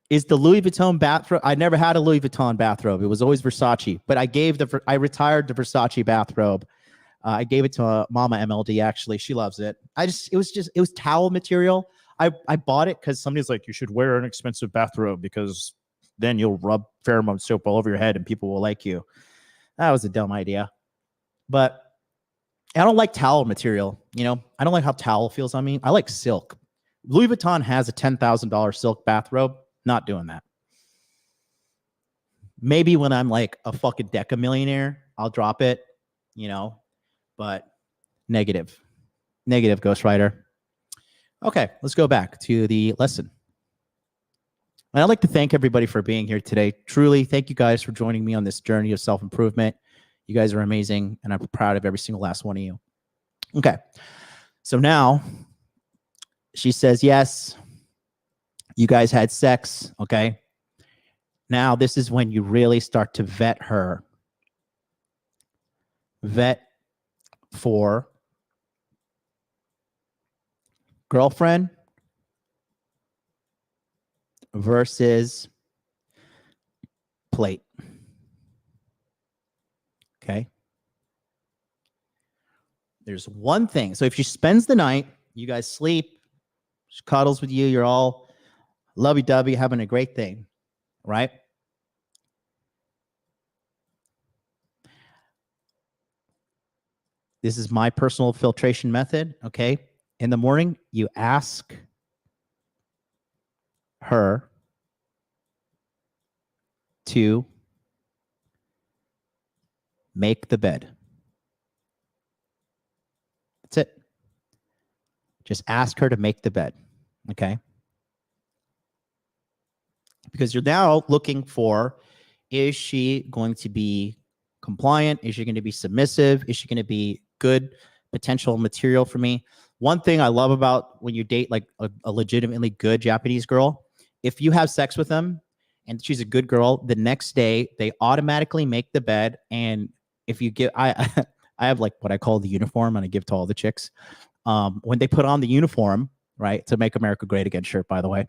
is the Louis Vuitton bathrobe? I never had a Louis Vuitton bathrobe. It was always Versace. But I retired the Versace bathrobe. I gave it to Mama MLD, actually. She loves it. It was towel material. I bought it because somebody's like, you should wear an expensive bathrobe because then you'll rub pheromone soap all over your head and people will like you. That was a dumb idea. But I don't like towel material. You know, I don't like how towel feels on me. I like silk. Louis Vuitton has a $10,000 silk bathrobe. Not doing that. Maybe when I'm like a fucking deca millionaire, I'll drop it, you know, but negative, Ghost Rider. Okay, let's go back to the lesson. And I'd like to thank everybody for being here today. Truly, thank you guys for joining me on this journey of self-improvement. You guys are amazing, and I'm proud of every single last one of you. Okay, so now she says, yes, you guys had sex, okay? Now this is when you really start to vet her. Vet for girlfriend versus plate. Okay. There's one thing. So if she spends the night, you guys sleep, she cuddles with you, you're all lovey-dovey, having a great thing, right? This is my personal filtration method, okay? In the morning, you ask her to make the bed. That's it. Just ask her to make the bed, okay? Because you're now looking for, is she going to be compliant? Is she going to be submissive? Is she going to be good potential material for me? One thing I love about when you date like a legitimately good Japanese girl, if you have sex with them and she's a good girl, the next day they automatically make the bed. And if you give, I have like what I call the uniform, and I give to all the chicks. When they put on the uniform, right, to Make America Great Again shirt, by the way.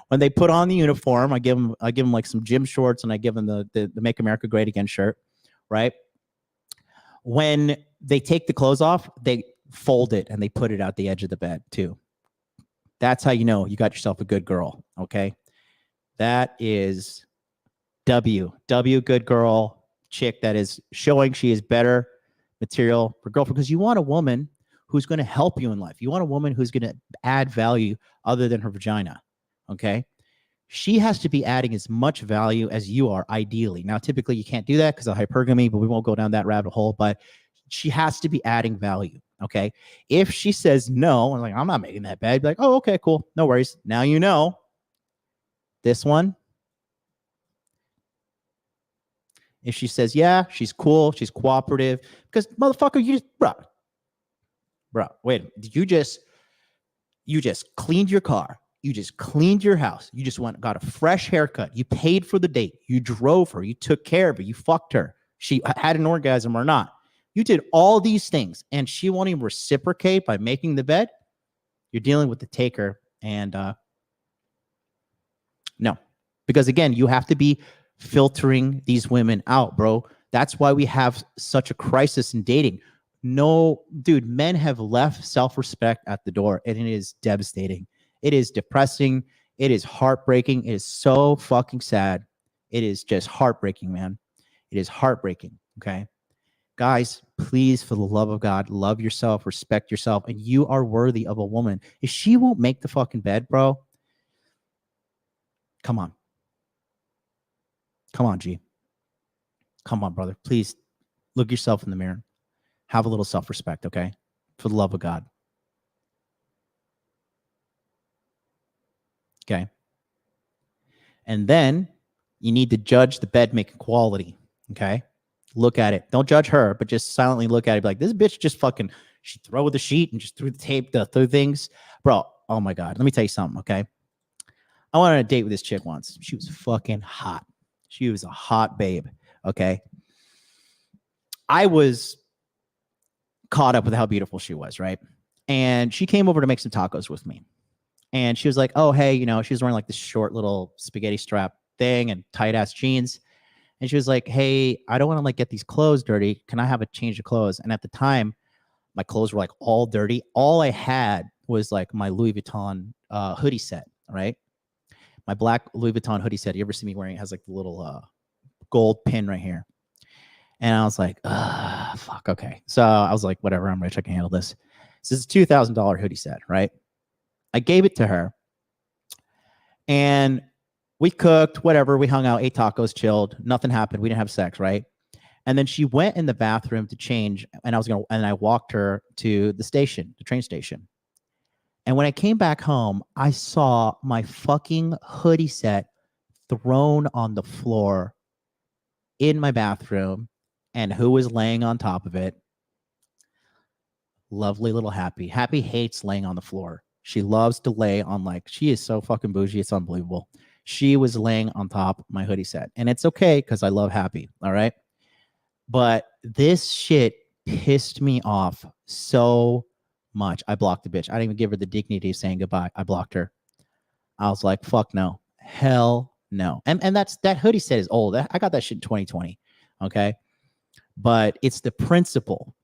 When they put on the uniform, I give them like some gym shorts, and I give them the Make America Great Again shirt, right? When they take the clothes off, they fold it and they put it out the edge of the bed too. That's how you know you got yourself a good girl, okay? That is W good girl, chick that is showing she is better material for girlfriend, because you want a woman who's going to help you in life. You want a woman who's going to add value other than her vagina, okay? She has to be adding as much value as you are, ideally. Now, typically, you can't do that because of hypergamy, but we won't go down that rabbit hole. But she has to be adding value, okay? If she says no, like, I'm not making that bed, be like, oh, okay, cool, no worries. Now you know. This one, if she says, yeah, she's cool, she's cooperative, because motherfucker, you just, bro, wait, you just cleaned your car. You just cleaned your house. You just got a fresh haircut. You paid for the date. You drove her. You took care of her. You fucked her. She had an orgasm or not. You did all these things, and she won't even reciprocate by making the bed. You're dealing with the taker, and no. Because, again, you have to be filtering these women out, bro. That's why we have such a crisis in dating. No, dude, men have left self-respect at the door, and it is devastating. It is depressing. It is heartbreaking. It is so fucking sad. It is just heartbreaking, man. It is heartbreaking, okay? Guys, please, for the love of God, love yourself, respect yourself, and you are worthy of a woman. If she won't make the fucking bed, bro, come on. Come on, G. Come on, brother. Please look yourself in the mirror. Have a little self-respect, okay? For the love of God. Okay. And then you need to judge the bed making quality. Okay. look at it. Don't judge her, but just silently look at it. Be like, this bitch just fucking, she threw the sheet and just threw the tape, threw things. Bro, oh my God. Let me tell you something, okay? I went on a date with this chick once. She was fucking hot. She was a hot babe, okay? I was caught up with how beautiful she was, right? And she came over to make some tacos with me. And she was like, oh, hey, you know, she was wearing like this short little spaghetti strap thing and tight ass jeans. And she was like, hey, I don't want to like get these clothes dirty. Can I have a change of clothes? And at the time, my clothes were like all dirty. All I had was like my Louis Vuitton hoodie set, right? My black Louis Vuitton hoodie set. You ever see me wearing? It has like the little gold pin right here. And I was like, fuck, okay. So I was like, whatever, I'm rich, I can handle this. This is a $2,000 hoodie set, right? I gave it to her. And we cooked, whatever. We hung out, ate tacos, chilled. Nothing happened. We didn't have sex, right? And then she went in the bathroom to change, and I walked her to the station, the train station. And when I came back home, I saw my fucking hoodie set thrown on the floor in my bathroom, and who was laying on top of it? Lovely little Happy. Happy hates laying on the floor. She loves to lay on, like, she is so fucking bougie. It's unbelievable. She was laying on top of my hoodie set. And it's okay because I love Happy. All right. But this shit pissed me off so much. I blocked the bitch. I didn't even give her the dignity of saying goodbye. I blocked her. I was like, fuck no. Hell no. And that hoodie set is old. I got that shit in 2020. Okay. But it's the principle.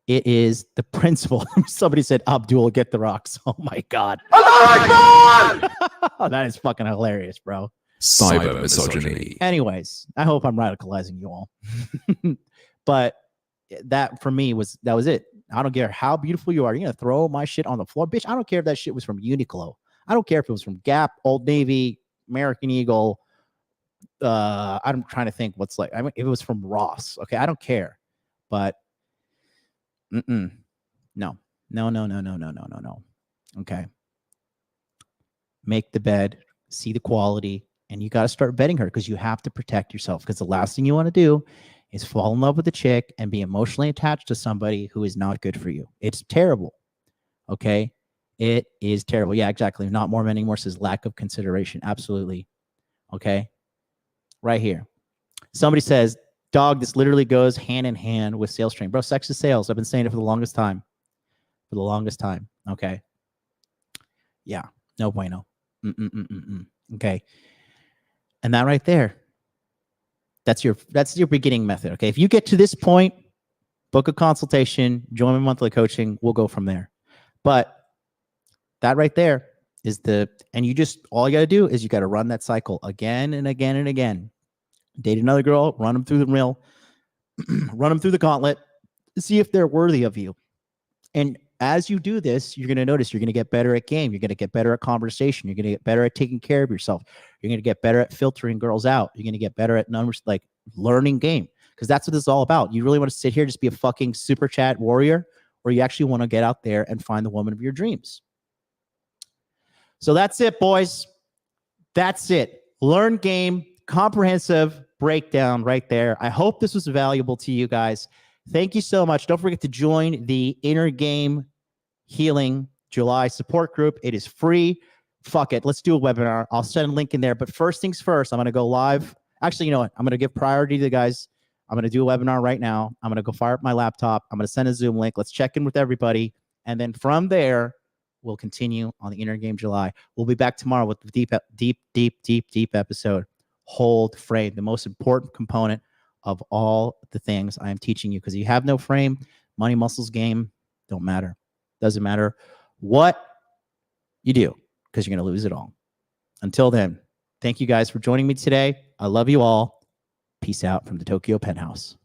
It is the principle. Somebody said, Abdul, get the rocks. Oh my God. That is fucking hilarious, bro. Cyber misogyny. Anyways, I hope I'm radicalizing you all. But that for me was it. I don't care how beautiful you are. You're going to throw my shit on the floor. Bitch, I don't care if that shit was from Uniqlo. I don't care if it was from Gap, Old Navy, American Eagle. I'm trying to think what's like. I mean, if it was from Ross, okay, I don't care. But no. Okay. Make the bed, see the quality, and you got to start vetting her because you have to protect yourself. Because the last thing you want to do is fall in love with a chick and be emotionally attached to somebody who is not good for you. It's terrible. Okay. It is terrible. Yeah, exactly. Not more men anymore says lack of consideration. Absolutely. Okay. Right here. Somebody says, dog, this literally goes hand in hand with sales training. Bro, sex is sales. I've been saying it for the longest time. Okay. Yeah. No bueno. Okay. And that right there, that's your beginning method. Okay. If you get to this point, book a consultation, join my monthly coaching. We'll go from there. But that right there is and you just, all you got to do is you got to run that cycle again and again and again. Date another girl, run them through the mill, run them through the gauntlet, see if they're worthy of you. And as you do this, you're going to notice you're going to get better at game. You're going to get better at conversation. You're going to get better at taking care of yourself. You're going to get better at filtering girls out. You're going to get better at numbers, like learning game, because that's what this is all about. You really want to sit here, just be a fucking super chat warrior, or you actually want to get out there and find the woman of your dreams. So that's it, boys. That's it. Learn game, comprehensive breakdown right there. I hope this was valuable to you guys. Thank you so much. Don't forget to join the Inner Game Healing July support group. It is free. Fuck it. Let's do a webinar. I'll send a link in there. But first things first, I'm going to go live. Actually, you know what? I'm going to give priority to the guys. I'm going to do a webinar right now. I'm going to go fire up my laptop. I'm going to send a Zoom link. Let's check in with everybody. And then from there, we'll continue on the Inner Game July. We'll be back tomorrow with the deep episode. Hold frame, the most important component of all the things I am teaching you, because you have no frame, money, muscles, game, don't matter. Doesn't matter what you do, because you're going to lose it all. Until then, thank you guys for joining me today. I love you all. Peace out from the Tokyo Penthouse.